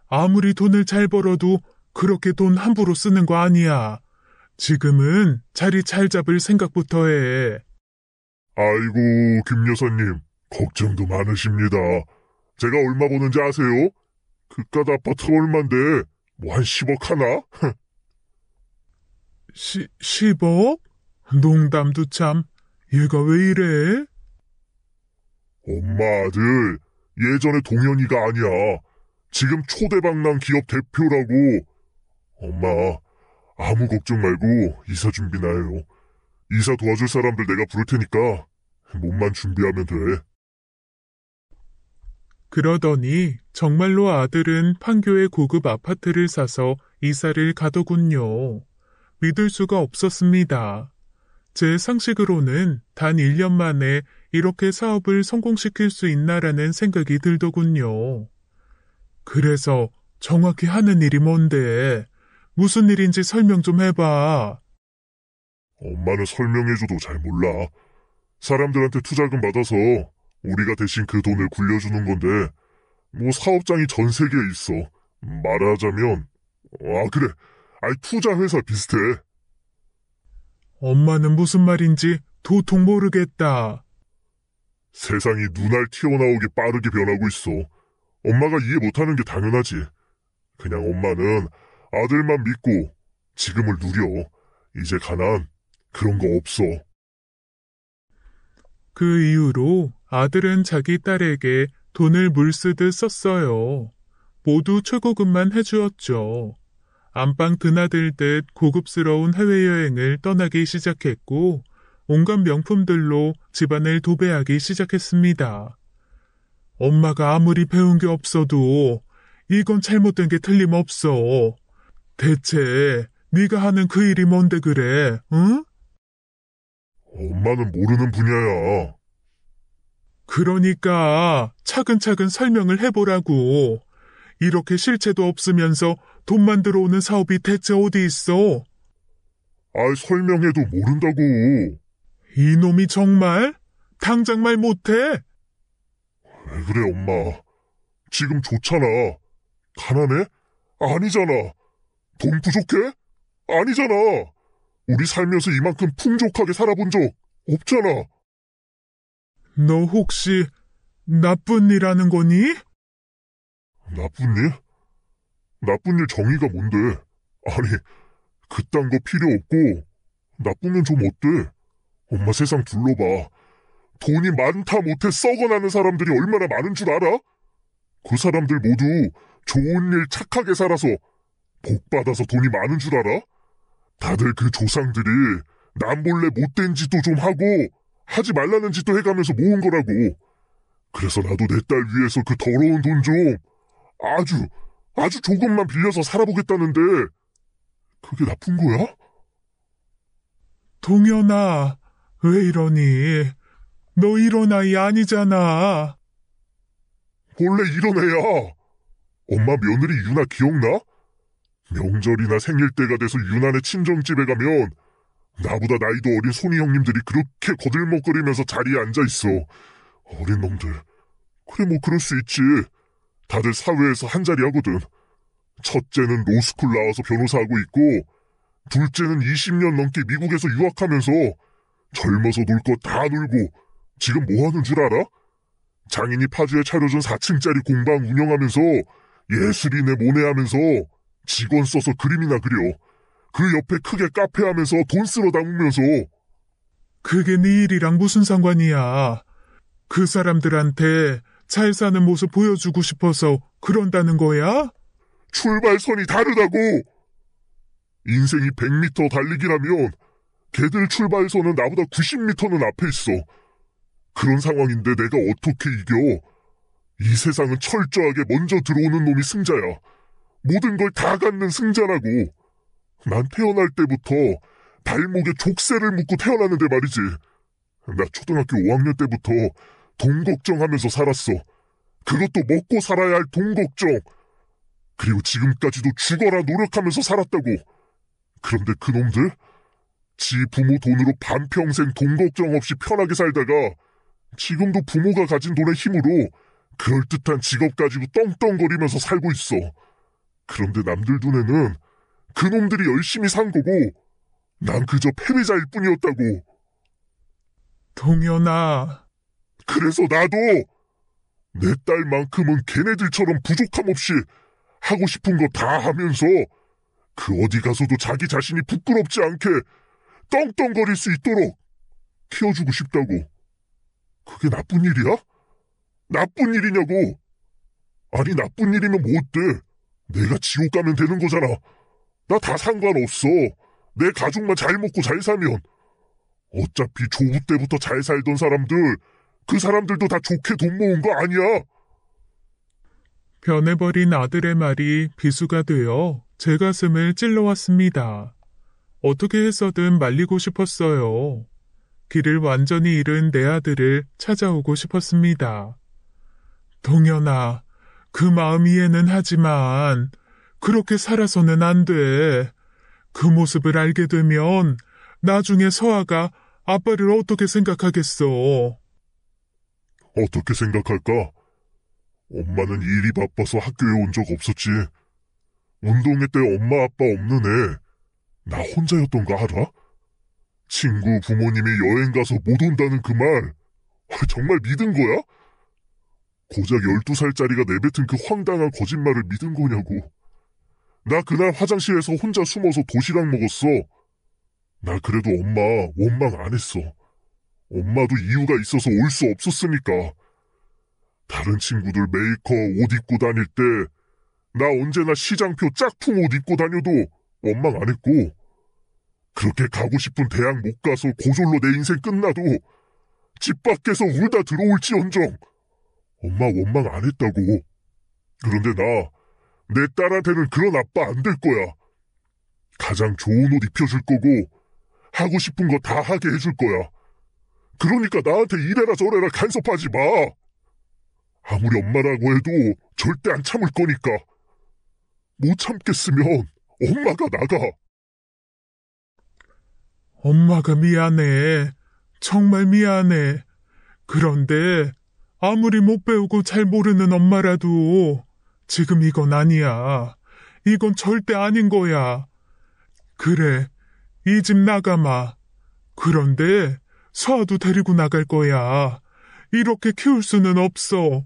아무리 돈을 잘 벌어도 그렇게 돈 함부로 쓰는 거 아니야. 지금은 자리 잘 잡을 생각부터 해. 아이고, 김 여사님, 걱정도 많으십니다. 제가 얼마 버는지 아세요? 그깟 아파트 얼만데, 뭐 한 10억 하나? 10억? 농담도 참. 얘가 왜 이래? 엄마 아들, 예전에 동현이가 아니야. 지금 초대박 난 기업 대표라고. 엄마, 아무 걱정 말고 이사 준비나 해요. 이사 도와줄 사람들 내가 부를 테니까 몸만 준비하면 돼. 그러더니 정말로 아들은 판교의 고급 아파트를 사서 이사를 가더군요. 믿을 수가 없었습니다. 제 상식으로는 단 1년 만에 이렇게 사업을 성공시킬 수 있나라는 생각이 들더군요. 그래서 정확히 하는 일이 뭔데? 무슨 일인지 설명 좀 해봐. 엄마는 설명해줘도 잘 몰라. 사람들한테 투자금 받아서 우리가 대신 그 돈을 굴려주는 건데, 뭐 사업장이 전 세계에 있어. 말하자면, 그래. 투자 회사 비슷해. 엄마는 무슨 말인지 도통 모르겠다. 세상이 눈알 튀어나오게 빠르게 변하고 있어. 엄마가 이해 못하는 게 당연하지. 그냥 엄마는 아들만 믿고 지금을 누려. 이제 가난 그런 거 없어. 그 이후로 아들은 자기 딸에게 돈을 물쓰듯 썼어요. 모두 최고급만 해주었죠. 안방 드나들듯 고급스러운 해외여행을 떠나기 시작했고 온갖 명품들로 집안을 도배하기 시작했습니다. 엄마가 아무리 배운 게 없어도 이건 잘못된 게 틀림없어. 대체 네가 하는 그 일이 뭔데 그래, 응? 엄마는 모르는 분야야. 그러니까 차근차근 설명을 해보라고. 이렇게 실체도 없으면서 돈만 들어오는 사업이 대체 어디 있어? 설명해도 모른다고. 이놈이 정말? 당장 말 못해? 왜 그래, 엄마. 지금 좋잖아. 가난해? 아니잖아. 돈 부족해? 아니잖아. 우리 살면서 이만큼 풍족하게 살아본 적 없잖아. 너 혹시 나쁜 일 하는 거니? 나쁜 일? 나쁜 일 정의가 뭔데? 아니, 그딴 거 필요 없고 나쁘면 좀 어때? 엄마 세상 둘러봐. 돈이 많다 못해 썩어나는 사람들이 얼마나 많은 줄 알아? 그 사람들 모두 좋은 일 착하게 살아서 복 받아서 돈이 많은 줄 알아? 다들 그 조상들이 남몰래 못된 짓도 좀 하고 하지 말라는 짓도 해가면서 모은 거라고. 그래서 나도 내 딸 위해서 그 더러운 돈 좀 아주 조금만 빌려서 살아보겠다는데 그게 나쁜 거야? 동현아, 왜 이러니? 너 이런 아이 아니잖아. 원래 이런 애야. 엄마 며느리 유나 기억나? 명절이나 생일 때가 돼서 유나네 친정집에 가면 나보다 나이도 어린 손이 형님들이 그렇게 거들먹거리면서 자리에 앉아있어. 어린 놈들. 그래 뭐 그럴 수 있지. 다들 사회에서 한자리 하거든. 첫째는 로스쿨 나와서 변호사하고 있고 둘째는 20년 넘게 미국에서 유학하면서 젊어서 놀 거 다 놀고 지금 뭐 하는 줄 알아? 장인이 파주에 차려준 4층짜리 공방 운영하면서 예술인에 모내하면서 직원 써서 그림이나 그려. 그 옆에 크게 카페 하면서 돈 쓸어 담으면서. 그게 네 일이랑 무슨 상관이야? 그 사람들한테 잘 사는 모습 보여주고 싶어서 그런다는 거야? 출발선이 다르다고. 인생이 100m 달리기라면 걔들 출발선은 나보다 90m는 앞에 있어. 그런 상황인데 내가 어떻게 이겨? 이 세상은 철저하게 먼저 들어오는 놈이 승자야. 모든 걸 다 갖는 승자라고. 난 태어날 때부터 발목에 족쇄를 묶고 태어났는데 말이지. 나 초등학교 5학년 때부터 돈 걱정하면서 살았어. 그것도 먹고 살아야 할 돈 걱정. 그리고 지금까지도 죽어라 노력하면서 살았다고. 그런데 그놈들? 지 부모 돈으로 반평생 돈 걱정 없이 편하게 살다가 지금도 부모가 가진 돈의 힘으로 그럴듯한 직업 가지고 떵떵거리면서 살고 있어. 그런데 남들 눈에는 그놈들이 열심히 산 거고 난 그저 패배자일 뿐이었다고. 동현아. 그래서 나도 내 딸만큼은 걔네들처럼 부족함 없이 하고 싶은 거 다 하면서 그 어디 가서도 자기 자신이 부끄럽지 않게 떵떵거릴 수 있도록 키워주고 싶다고. 그게 나쁜 일이야? 나쁜 일이냐고. 아니 나쁜 일이면 뭐 어때? 내가 지옥 가면 되는 거잖아. 나 다 상관없어. 내 가족만 잘 먹고 잘 살면. 어차피 조부 때부터 잘 살던 사람들, 그 사람들도 다 좋게 돈 모은 거 아니야? 변해버린 아들의 말이 비수가 되어 제 가슴을 찔러왔습니다. 어떻게 해서든 말리고 싶었어요. 길을 완전히 잃은 내 아들을 찾아오고 싶었습니다. 동현아, 그 마음 이해는 하지만 그렇게 살아서는 안 돼. 그 모습을 알게 되면 나중에 서아가 아빠를 어떻게 생각하겠어? 어떻게 생각할까? 엄마는 일이 바빠서 학교에 온 적 없었지. 운동회 때 엄마 아빠 없는 애, 나 혼자였던 거 알아? 친구 부모님이 여행 가서 못 온다는 그 말, 정말 믿은 거야? 고작 12살짜리가 내뱉은 그 황당한 거짓말을 믿은 거냐고. 나 그날 화장실에서 혼자 숨어서 도시락 먹었어. 나 그래도 엄마 원망 안 했어. 엄마도 이유가 있어서 올 수 없었으니까. 다른 친구들 메이커 옷 입고 다닐 때 나 언제나 시장표 짝퉁 옷 입고 다녀도 원망 안 했고, 그렇게 가고 싶은 대학 못 가서 고졸로 내 인생 끝나도 집 밖에서 울다 들어올지언정 엄마 원망 안 했다고. 그런데 내 딸한테는 그런 아빠 안 될 거야. 가장 좋은 옷 입혀줄 거고 하고 싶은 거 다 하게 해줄 거야. 그러니까 나한테 이래라 저래라 간섭하지 마. 아무리 엄마라고 해도 절대 안 참을 거니까. 못 참겠으면 엄마가 나가. 엄마가 미안해. 정말 미안해. 그런데 아무리 못 배우고 잘 모르는 엄마라도 지금 이건 아니야. 이건 절대 아닌 거야. 그래, 이 집 나가마. 그런데 서아도 데리고 나갈 거야. 이렇게 키울 수는 없어.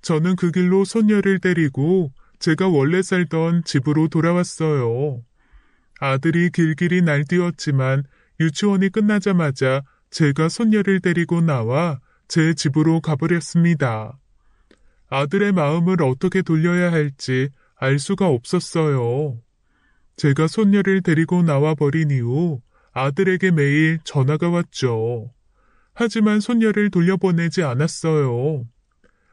저는 그 길로 손녀를 데리고 제가 원래 살던 집으로 돌아왔어요. 아들이 길길이 날뛰었지만 유치원이 끝나자마자 제가 손녀를 데리고 나와 제 집으로 가버렸습니다. 아들의 마음을 어떻게 돌려야 할지 알 수가 없었어요. 제가 손녀를 데리고 나와 버린 이후 아들에게 매일 전화가 왔죠. 하지만 손녀를 돌려보내지 않았어요.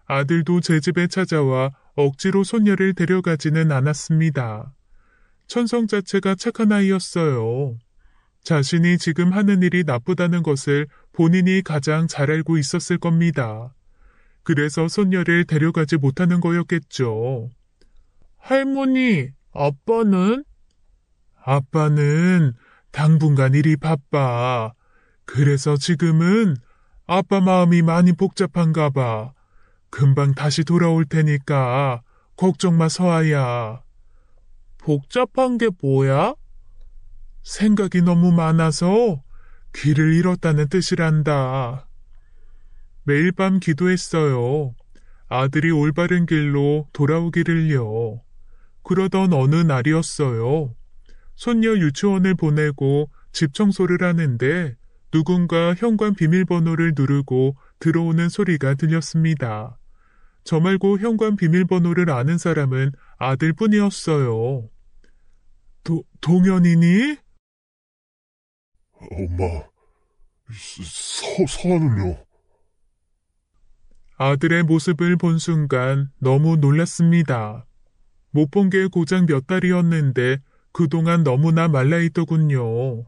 아들도 제 집에 찾아와 억지로 손녀를 데려가지는 않았습니다. 천성 자체가 착한 아이였어요. 자신이 지금 하는 일이 나쁘다는 것을 본인이 가장 잘 알고 있었을 겁니다. 그래서 손녀를 데려가지 못하는 거였겠죠. 할머니, 아빠는? 아빠는 당분간 일이 바빠. 그래서 지금은 아빠 마음이 많이 복잡한가 봐. 금방 다시 돌아올 테니까 걱정 마, 서아야. 복잡한 게 뭐야? 생각이 너무 많아서 길을 잃었다는 뜻이란다. 매일 밤 기도했어요. 아들이 올바른 길로 돌아오기를요. 그러던 어느 날이었어요. 손녀 유치원을 보내고 집 청소를 하는데 누군가 현관 비밀번호를 누르고 들어오는 소리가 들렸습니다. 저 말고 현관 비밀번호를 아는 사람은 아들뿐이었어요. 동현이니? 엄마, 서아는요? 아들의 모습을 본 순간 너무 놀랐습니다. 못 본 게 고작 몇 달이었는데 그동안 너무나 말라있더군요.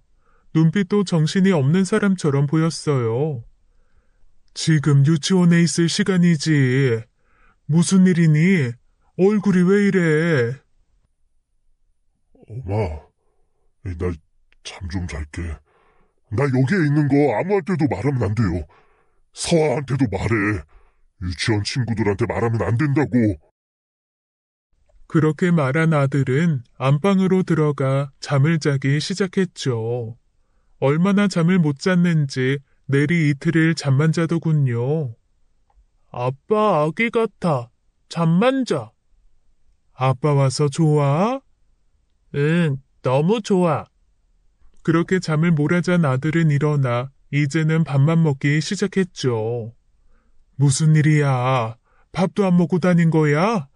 눈빛도 정신이 없는 사람처럼 보였어요. 지금 유치원에 있을 시간이지. 무슨 일이니? 얼굴이 왜 이래? 엄마, 나 잠 좀 잘게. 나 여기에 있는 거 아무한테도 말하면 안 돼요. 서아한테도 말해. 유치원 친구들한테 말하면 안 된다고. 그렇게 말한 아들은 안방으로 들어가 잠을 자기 시작했죠. 얼마나 잠을 못 잤는지 내리 이틀을 잠만 자더군요. 아빠 아기 같아. 잠만 자. 아빠 와서 좋아? 응, 너무 좋아. 그렇게 잠을 몰아잔 아들은 일어나 이제는 밥만 먹기 시작했죠. 무슨 일이야? 밥도 안 먹고 다닌 거야?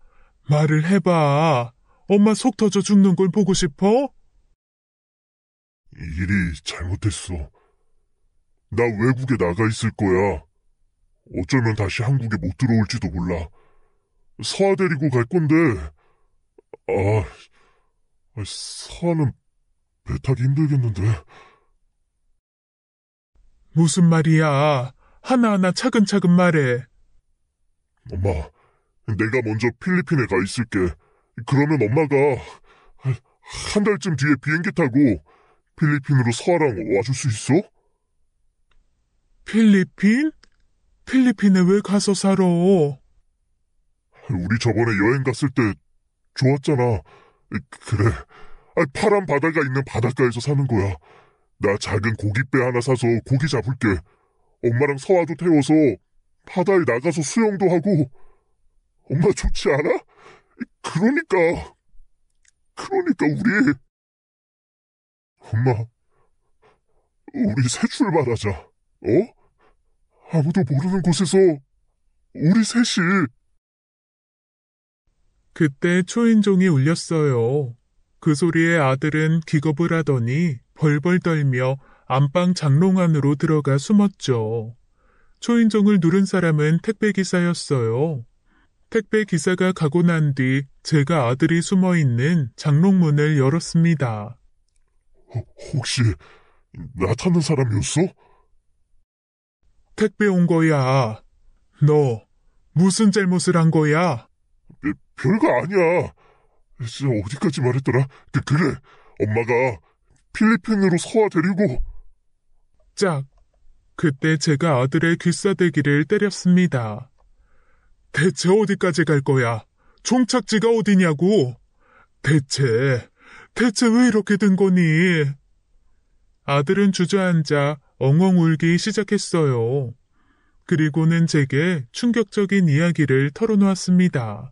말을 해봐. 엄마 속 터져 죽는 걸 보고 싶어? 일이 잘못됐어. 나 외국에 나가 있을 거야. 어쩌면 다시 한국에 못 들어올지도 몰라. 서아 데리고 갈 건데, 서아는 배 타기 힘들겠는데. 무슨 말이야? 하나하나 차근차근 말해. 엄마, 내가 먼저 필리핀에 가 있을게. 그러면 엄마가 한 달쯤 뒤에 비행기 타고 필리핀으로 서아랑 와줄 수 있어? 필리핀? 필리핀에 왜 가서 살아? 우리 저번에 여행 갔을 때 좋았잖아. 그래. 파란 바다가 있는 바닷가에서 사는 거야. 나 작은 고깃배 하나 사서 고기 잡을게. 엄마랑 서아도 태워서 바다에 나가서 수영도 하고. 엄마 좋지 않아? 그러니까 엄마, 우리 새 출발하자. 아무도 모르는 곳에서 우리 셋이. 그때 초인종이 울렸어요. 그 소리에 아들은 기겁을 하더니 벌벌 떨며 안방 장롱 안으로 들어가 숨었죠. 초인종을 누른 사람은 택배기사였어요. 택배기사가 가고 난 뒤 제가 아들이 숨어있는 장롱문을 열었습니다. 혹시 나 찾는 사람이었어? 택배 온 거야. 너 무슨 잘못을 한 거야? 별거 아니야. 어디까지 말했더라? 그래. 엄마가 필리핀으로 서아 데리고. 짝, 그때 제가 아들의 귀싸대기를 때렸습니다. 대체 어디까지 갈 거야? 종착지가 어디냐고? 대체 왜 이렇게 된 거니? 아들은 주저앉아 엉엉 울기 시작했어요. 그리고는 제게 충격적인 이야기를 털어놓았습니다.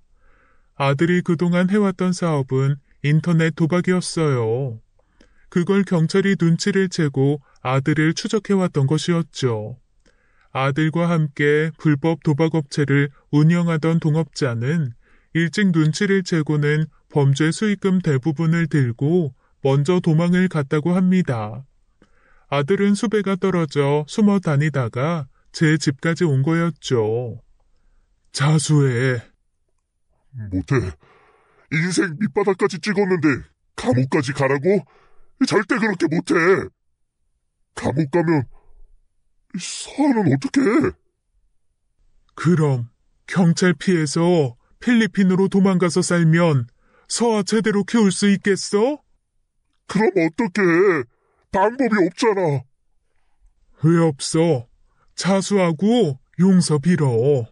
아들이 그동안 해왔던 사업은 인터넷 도박이었어요. 그걸 경찰이 눈치를 채고 아들을 추적해왔던 것이었죠. 아들과 함께 불법 도박업체를 운영하던 동업자는 일찍 눈치를 채고는 범죄 수익금 대부분을 들고 먼저 도망을 갔다고 합니다. 아들은 수배가 떨어져 숨어 다니다가 제 집까지 온 거였죠. 자수해. 못해. 인생 밑바닥까지 찍었는데 감옥까지 가라고? 절대 그렇게 못해. 감옥 가면 서아는 어떡해? 그럼 경찰 피해서 필리핀으로 도망가서 살면 서아 제대로 키울 수 있겠어? 그럼 어떡해? 방법이 없잖아. 왜 없어? 자수하고 용서 빌어.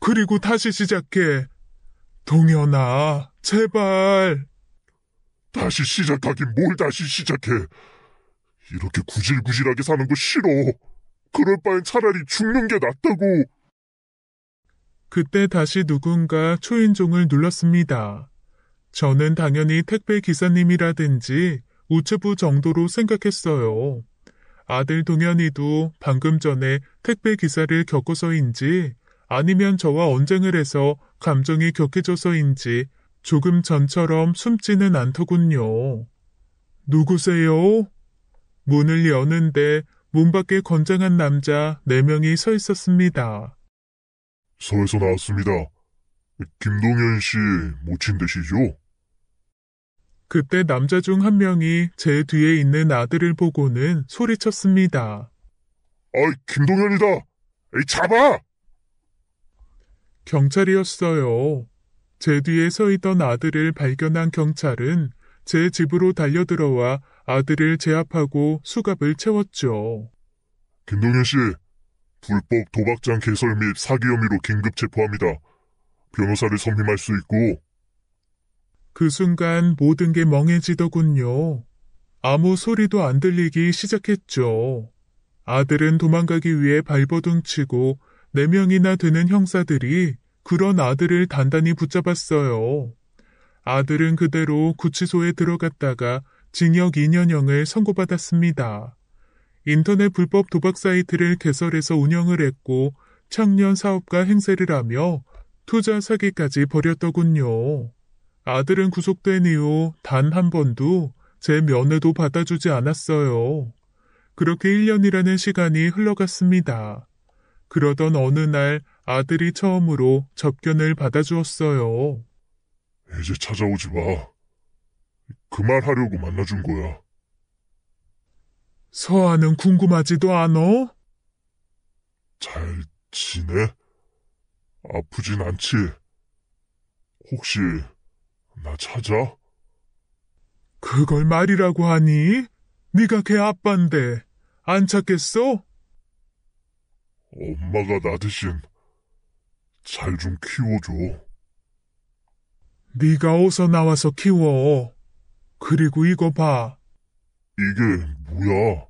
그리고 다시 시작해. 동현아, 제발. 다시 시작하긴 뭘 다시 시작해. 이렇게 구질구질하게 사는 거 싫어. 그럴 바엔 차라리 죽는 게 낫다고. 그때 다시 누군가 초인종을 눌렀습니다. 저는 당연히 택배 기사님이라든지 우체부 정도로 생각했어요. 아들 동현이도 방금 전에 택배 기사를 겪어서인지 아니면 저와 언쟁을 해서 감정이 격해져서인지 조금 전처럼 숨지는 않더군요. 누구세요? 문을 여는데 문 밖에 건장한 남자 4명이 서 있었습니다. 서에서 나왔습니다. 김동현 씨 모친 되시죠? 그때 남자 중 한 명이 제 뒤에 있는 아들을 보고는 소리쳤습니다. 아이, 김동현이다. 에이, 잡아! 경찰이었어요. 제 뒤에 서 있던 아들을 발견한 경찰은 제 집으로 달려들어와 아들을 제압하고 수갑을 채웠죠. 김동현 씨, 불법 도박장 개설 및 사기 혐의로 긴급 체포합니다. 변호사를 선임할 수 있고. 그 순간 모든 게 멍해지더군요. 아무 소리도 안 들리기 시작했죠. 아들은 도망가기 위해 발버둥치고 4명이나 되는 형사들이 그런 아들을 단단히 붙잡았어요. 아들은 그대로 구치소에 들어갔다가 징역 2년형을 선고받았습니다. 인터넷 불법 도박 사이트를 개설해서 운영을 했고 청년 사업가 행세를 하며 투자 사기까지 벌였더군요. 아들은 구속된 이후 단 한 번도 제 면회도 받아주지 않았어요. 그렇게 1년이라는 시간이 흘러갔습니다. 그러던 어느 날 아들이 처음으로 접견을 받아주었어요. 이제 찾아오지 마. 그 말 하려고 만나준 거야. 서아는 궁금하지도 않어? 잘 지내? 아프진 않지? 혹시 나 찾아? 그걸 말이라고 하니? 네가 걔 아빠인데 안 찾겠어? 엄마가 나 대신 잘 좀 키워줘. 네가 어서 나와서 키워. 그리고 이거 봐. 이게 뭐야?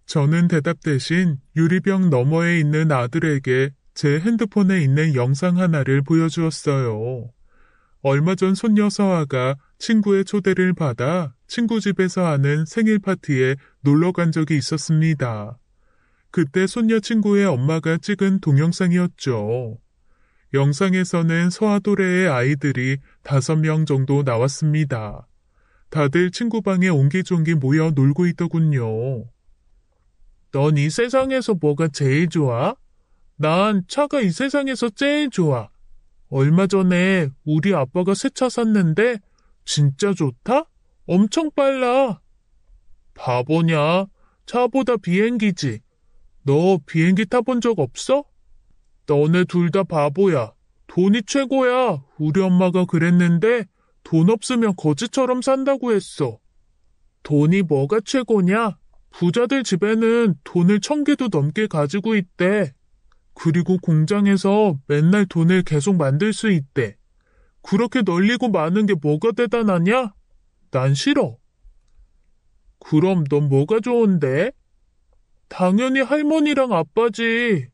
저는 대답 대신 유리병 너머에 있는 아들에게 제 핸드폰에 있는 영상 하나를 보여주었어요. 얼마 전 손녀 서아가 친구의 초대를 받아 친구 집에서 하는 생일 파티에 놀러 간 적이 있었습니다. 그때 손녀 친구의 엄마가 찍은 동영상이었죠. 영상에서는 서아 또래의 아이들이 5명 정도 나왔습니다. 다들 친구 방에 옹기종기 모여 놀고 있더군요. 넌 이 세상에서 뭐가 제일 좋아? 난 차가 이 세상에서 제일 좋아. 얼마 전에 우리 아빠가 새 차 샀는데 진짜 좋다? 엄청 빨라. 바보냐? 차보다 비행기지. 너 비행기 타본 적 없어? 너네 둘 다 바보야. 돈이 최고야. 우리 엄마가 그랬는데 돈 없으면 거지처럼 산다고 했어. 돈이 뭐가 최고냐? 부자들 집에는 돈을 1,000개도 넘게 가지고 있대. 그리고 공장에서 맨날 돈을 계속 만들 수 있대. 그렇게 널리고 많은 게 뭐가 대단하냐? 난 싫어. 그럼 넌 뭐가 좋은데? 당연히 할머니랑 아빠지.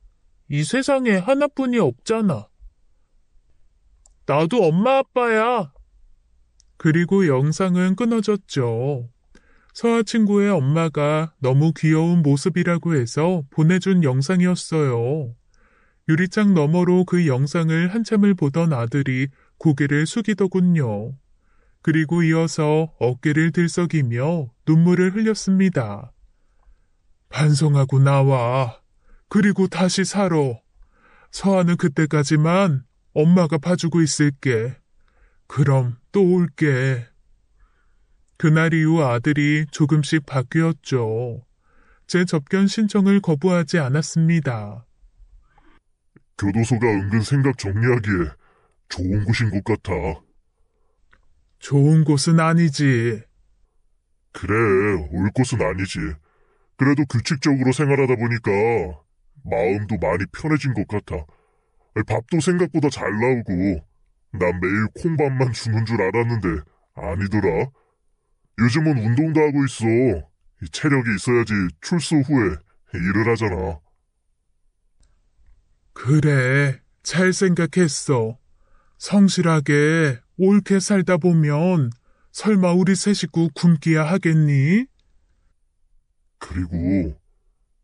이 세상에 하나뿐이 없잖아. 나도 엄마 아빠야. 그리고 영상은 끊어졌죠. 서아 친구의 엄마가 너무 귀여운 모습이라고 해서 보내준 영상이었어요. 유리창 너머로 그 영상을 한참을 보던 아들이 고개를 숙이더군요. 그리고 이어서 어깨를 들썩이며 눈물을 흘렸습니다. 반성하고 나와. 그리고 다시 살아. 서아는 그때까지만 엄마가 봐주고 있을게. 그럼 또 올게. 그날 이후 아들이 조금씩 바뀌었죠. 제 접견 신청을 거부하지 않았습니다. 교도소가 은근 생각 정리하기에 좋은 곳인 것 같아. 좋은 곳은 아니지. 그래, 올 곳은 아니지. 그래도 규칙적으로 생활하다 보니까 마음도 많이 편해진 것 같아. 밥도 생각보다 잘 나오고 난 매일 콩밥만 주는 줄 알았는데 아니더라. 요즘은 운동도 하고 있어. 체력이 있어야지 출소 후에 일을 하잖아. 그래, 잘 생각했어. 성실하게 옳게 살다 보면 설마 우리 세 식구 굶기야 하겠니? 그리고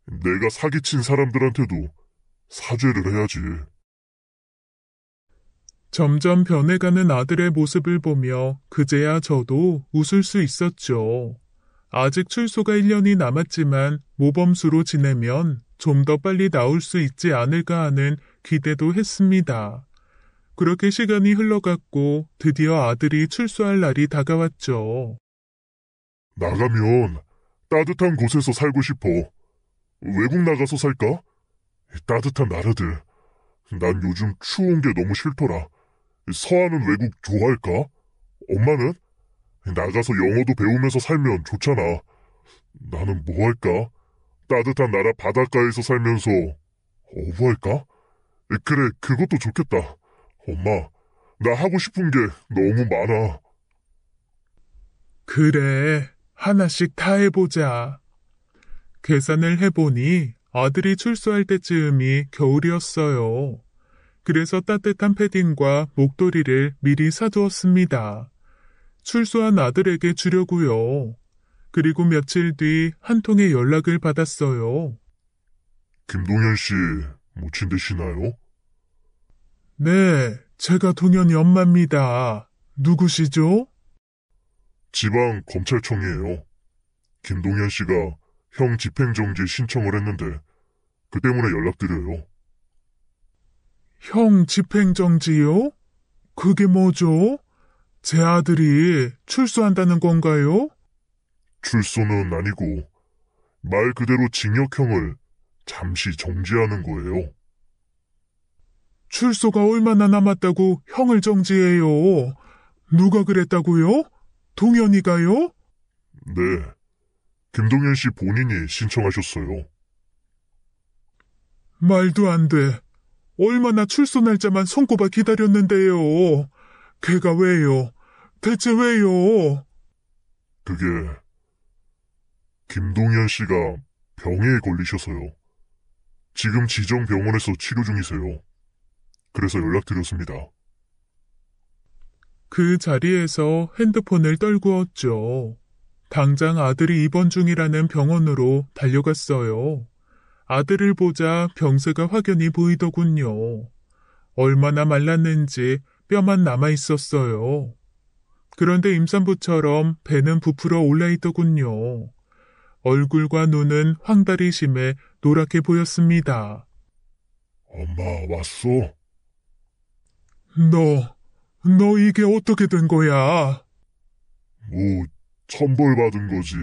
내가 사기친 사람들한테도 사죄를 해야지. 점점 변해가는 아들의 모습을 보며 그제야 저도 웃을 수 있었죠. 아직 출소가 1년이 남았지만 모범수로 지내면 좀 더 빨리 나올 수 있지 않을까 하는 기대도 했습니다. 그렇게 시간이 흘러갔고 드디어 아들이 출소할 날이 다가왔죠. 나가면 따뜻한 곳에서 살고 싶어. 외국 나가서 살까? 따뜻한 나라들. 난 요즘 추운 게 너무 싫더라. 서아는 외국 좋아할까? 엄마는? 나가서 영어도 배우면서 살면 좋잖아. 나는 뭐 할까? 따뜻한 나라 바닷가에서 살면서 어부할까? 그래, 그것도 좋겠다. 엄마, 나 하고 싶은 게 너무 많아. 그래, 하나씩 다 해보자. 계산을 해보니 아들이 출소할 때쯤이 겨울이었어요. 그래서 따뜻한 패딩과 목도리를 미리 사두었습니다. 출소한 아들에게 주려고요. 그리고 며칠 뒤 한 통의 연락을 받았어요. 김동현 씨, 모친 되시나요? 네, 제가 동현이 엄마입니다. 누구시죠? 지방 검찰청이에요. 김동현 씨가 형 집행정지 신청을 했는데 그 때문에 연락드려요. 형 집행정지요? 그게 뭐죠? 제 아들이 출소한다는 건가요? 출소는 아니고 말 그대로 징역형을 잠시 정지하는 거예요. 출소가 얼마나 남았다고 형을 정지해요? 누가 그랬다고요? 동현이가요? 네, 김동현 씨 본인이 신청하셨어요. 말도 안 돼. 얼마나 출소 날짜만 손꼽아 기다렸는데요. 걔가 왜요? 대체 왜요? 그게 김동현 씨가 병에 걸리셔서요. 지금 지정병원에서 치료 중이세요. 그래서 연락드렸습니다. 그 자리에서 핸드폰을 떨구었죠. 당장 아들이 입원 중이라는 병원으로 달려갔어요. 아들을 보자 병세가 확연히 보이더군요. 얼마나 말랐는지 뼈만 남아 있었어요. 그런데 임산부처럼 배는 부풀어 올라 있더군요. 얼굴과 눈은 황달이 심해 노랗게 보였습니다. 엄마 왔어? 너 이게 어떻게 된 거야? 뭐 천벌 받은 거지.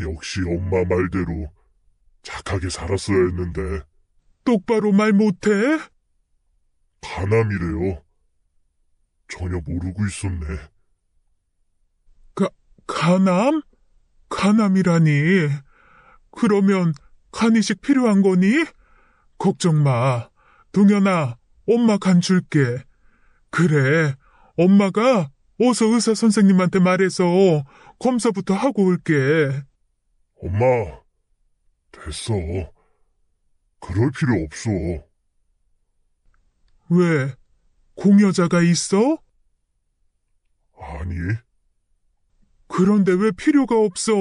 역시 엄마 말대로 착하게 살았어야 했는데. 똑바로 말 못해? 간암이래요. 전혀 모르고 있었네. 간암? 간암이라니. 그러면 간이식 필요한 거니? 걱정 마. 동현아, 엄마 간 줄게. 그래, 엄마가 어서 의사 선생님한테 말해서 검사부터 하고 올게. 엄마, 됐어. 그럴 필요 없어. 왜? 공여자가 있어? 아니, 그런데 왜 필요가 없어?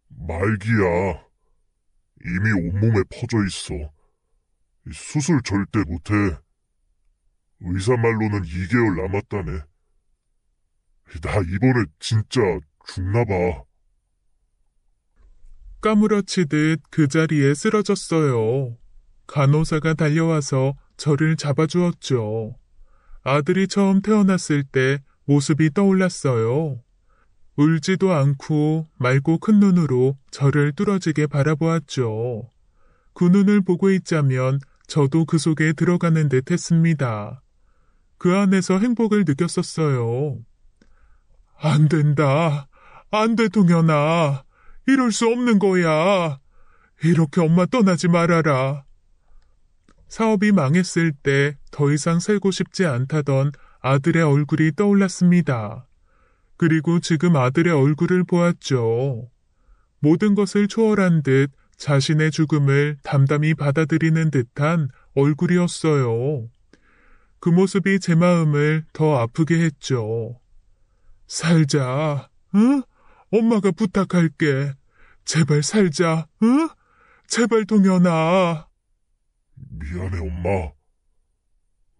말기야. 이미 온몸에 퍼져 있어. 수술 절대 못해. 의사 말로는 2개월 남았다네. 나 이번에 진짜 죽나 봐. 까무러치듯 그 자리에 쓰러졌어요. 간호사가 달려와서 저를 잡아주었죠. 아들이 처음 태어났을 때 모습이 떠올랐어요. 울지도 않고 맑고 큰 눈으로 저를 뚫어지게 바라보았죠. 그 눈을 보고 있자면 저도 그 속에 들어가는 듯 했습니다. 그 안에서 행복을 느꼈었어요. 안 된다. 안 돼, 동현아. 이럴 수 없는 거야. 이렇게 엄마 떠나지 말아라. 사업이 망했을 때 더 이상 살고 싶지 않다던 아들의 얼굴이 떠올랐습니다. 그리고 지금 아들의 얼굴을 보았죠. 모든 것을 초월한 듯 자신의 죽음을 담담히 받아들이는 듯한 얼굴이었어요. 그 모습이 제 마음을 더 아프게 했죠. 살자, 응? 엄마가 부탁할게. 제발 살자, 응? 제발 동현아. 미안해, 엄마.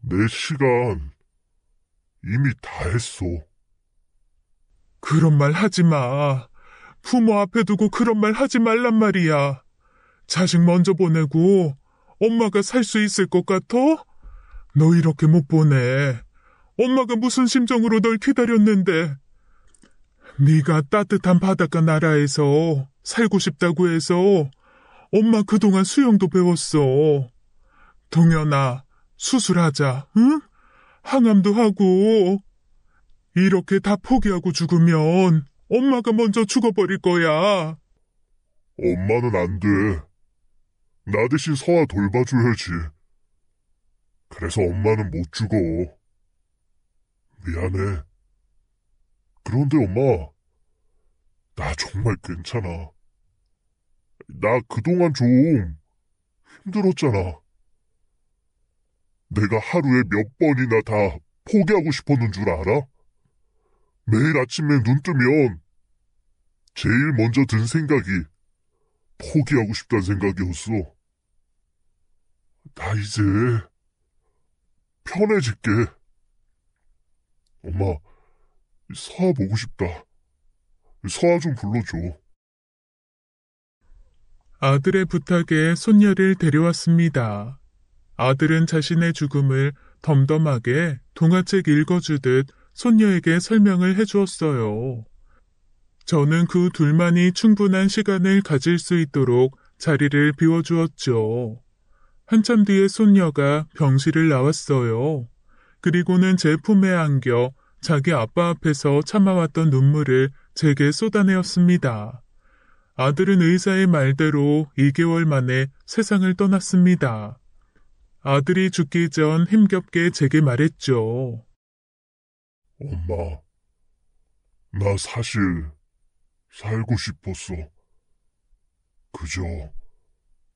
내 시간 이미 다 했어. 그런 말 하지 마. 부모 앞에 두고 그런 말 하지 말란 말이야. 자식 먼저 보내고 엄마가 살 수 있을 것 같아? 너 이렇게 못 보내. 엄마가 무슨 심정으로 널 기다렸는데. 네가 따뜻한 바닷가 나라에서 살고 싶다고 해서 엄마 그동안 수영도 배웠어. 동현아, 수술하자, 응? 항암도 하고. 이렇게 다 포기하고 죽으면 엄마가 먼저 죽어버릴 거야. 엄마는 안 돼. 나 대신 서아 돌봐줘야지. 그래서 엄마는 못 죽어. 미안해. 그런데 엄마, 나 정말 괜찮아. 나 그동안 좀 힘들었잖아. 내가 하루에 몇 번이나 다 포기하고 싶었는 줄 알아? 매일 아침에 눈 뜨면 제일 먼저 든 생각이 포기하고 싶다는 생각이었어. 나 이제 편해질게. 엄마, 서아 보고 싶다. 서아 좀 불러줘. 아들의 부탁에 손녀를 데려왔습니다. 아들은 자신의 죽음을 덤덤하게 동화책 읽어주듯 손녀에게 설명을 해주었어요. 저는 그 둘만이 충분한 시간을 가질 수 있도록 자리를 비워주었죠. 한참 뒤에 손녀가 병실을 나왔어요. 그리고는 제 품에 안겨 자기 아빠 앞에서 참아왔던 눈물을 제게 쏟아내었습니다. 아들은 의사의 말대로 2개월 만에 세상을 떠났습니다. 아들이 죽기 전 힘겹게 제게 말했죠. 엄마, 나 사실 살고 싶었어. 그저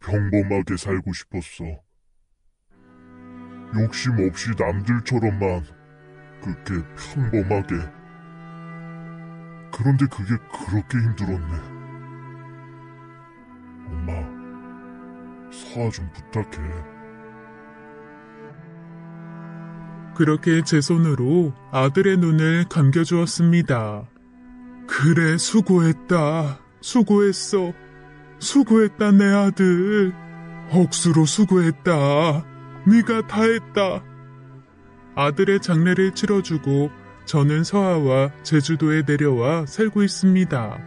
평범하게 살고 싶었어. 욕심 없이 남들처럼만 그렇게 평범하게. 그런데 그게 그렇게 힘들었네. 엄마, 서아 좀 부탁해. 그렇게 제 손으로 아들의 눈을 감겨주었습니다. 그래, 수고했다. 수고했어. 수고했다, 내 아들. 억수로 수고했다. 네가 다 했다. 아들의 장례를 치러주고 저는 서아와 제주도에 내려와 살고 있습니다.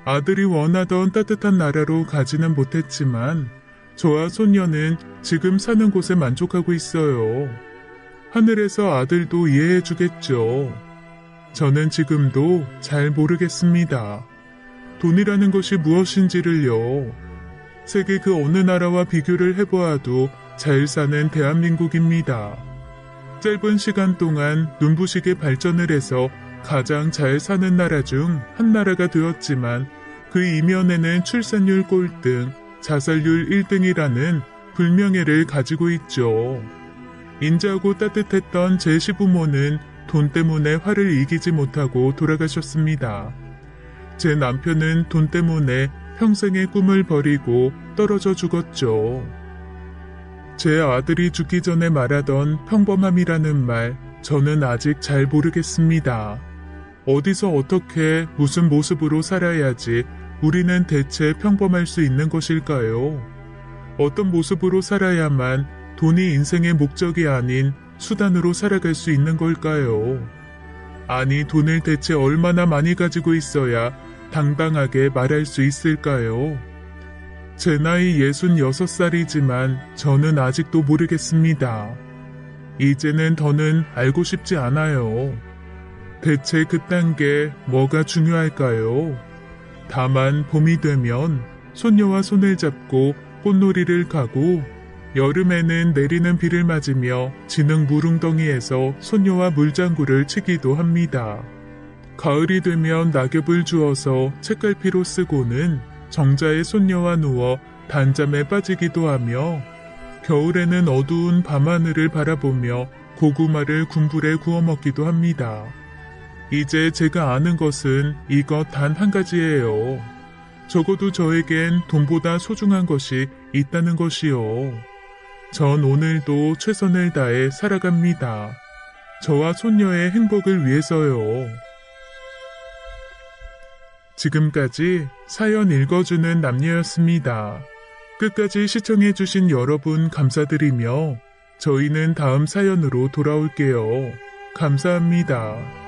아들이 원하던 따뜻한 나라로 가지는 못했지만 저와 손녀는 지금 사는 곳에 만족하고 있어요. 하늘에서 아들도 이해해 주겠죠. 저는 지금도 잘 모르겠습니다. 돈이라는 것이 무엇인지를요. 세계 그 어느 나라와 비교를 해보아도 잘 사는 대한민국입니다. 짧은 시간 동안 눈부시게 발전을 해서 가장 잘 사는 나라 중 한 나라가 되었지만 그 이면에는 출산율 꼴등, 자살률 1등이라는 불명예를 가지고 있죠. 인자하고 따뜻했던 제 시부모는 돈 때문에 화를 이기지 못하고 돌아가셨습니다. 제 남편은 돈 때문에 평생의 꿈을 버리고 떨어져 죽었죠. 제 아들이 죽기 전에 말하던 평범함이라는 말, 저는 아직 잘 모르겠습니다. 어디서 어떻게 무슨 모습으로 살아야지 우리는 대체 평범할 수 있는 것일까요? 어떤 모습으로 살아야만 돈이 인생의 목적이 아닌 수단으로 살아갈 수 있는 걸까요? 아니, 돈을 대체 얼마나 많이 가지고 있어야 당당하게 말할 수 있을까요? 제 나이 66살이지만 저는 아직도 모르겠습니다. 이제는 더는 알고 싶지 않아요. 대체 그딴 게 뭐가 중요할까요? 다만 봄이 되면 손녀와 손을 잡고 꽃놀이를 가고 여름에는 내리는 비를 맞으며 지능 물웅덩이에서 손녀와 물장구를 치기도 합니다. 가을이 되면 낙엽을 주어서 책갈피로 쓰고는 정자에 손녀와 누워 단잠에 빠지기도 하며 겨울에는 어두운 밤하늘을 바라보며 고구마를 군불에 구워 먹기도 합니다. 이제 제가 아는 것은 이것 단 한 가지예요. 적어도 저에겐 돈보다 소중한 것이 있다는 것이요. 전 오늘도 최선을 다해 살아갑니다. 저와 손녀의 행복을 위해서요. 지금까지 사연 읽어주는 남녀였습니다. 끝까지 시청해주신 여러분 감사드리며 저희는 다음 사연으로 돌아올게요. 감사합니다.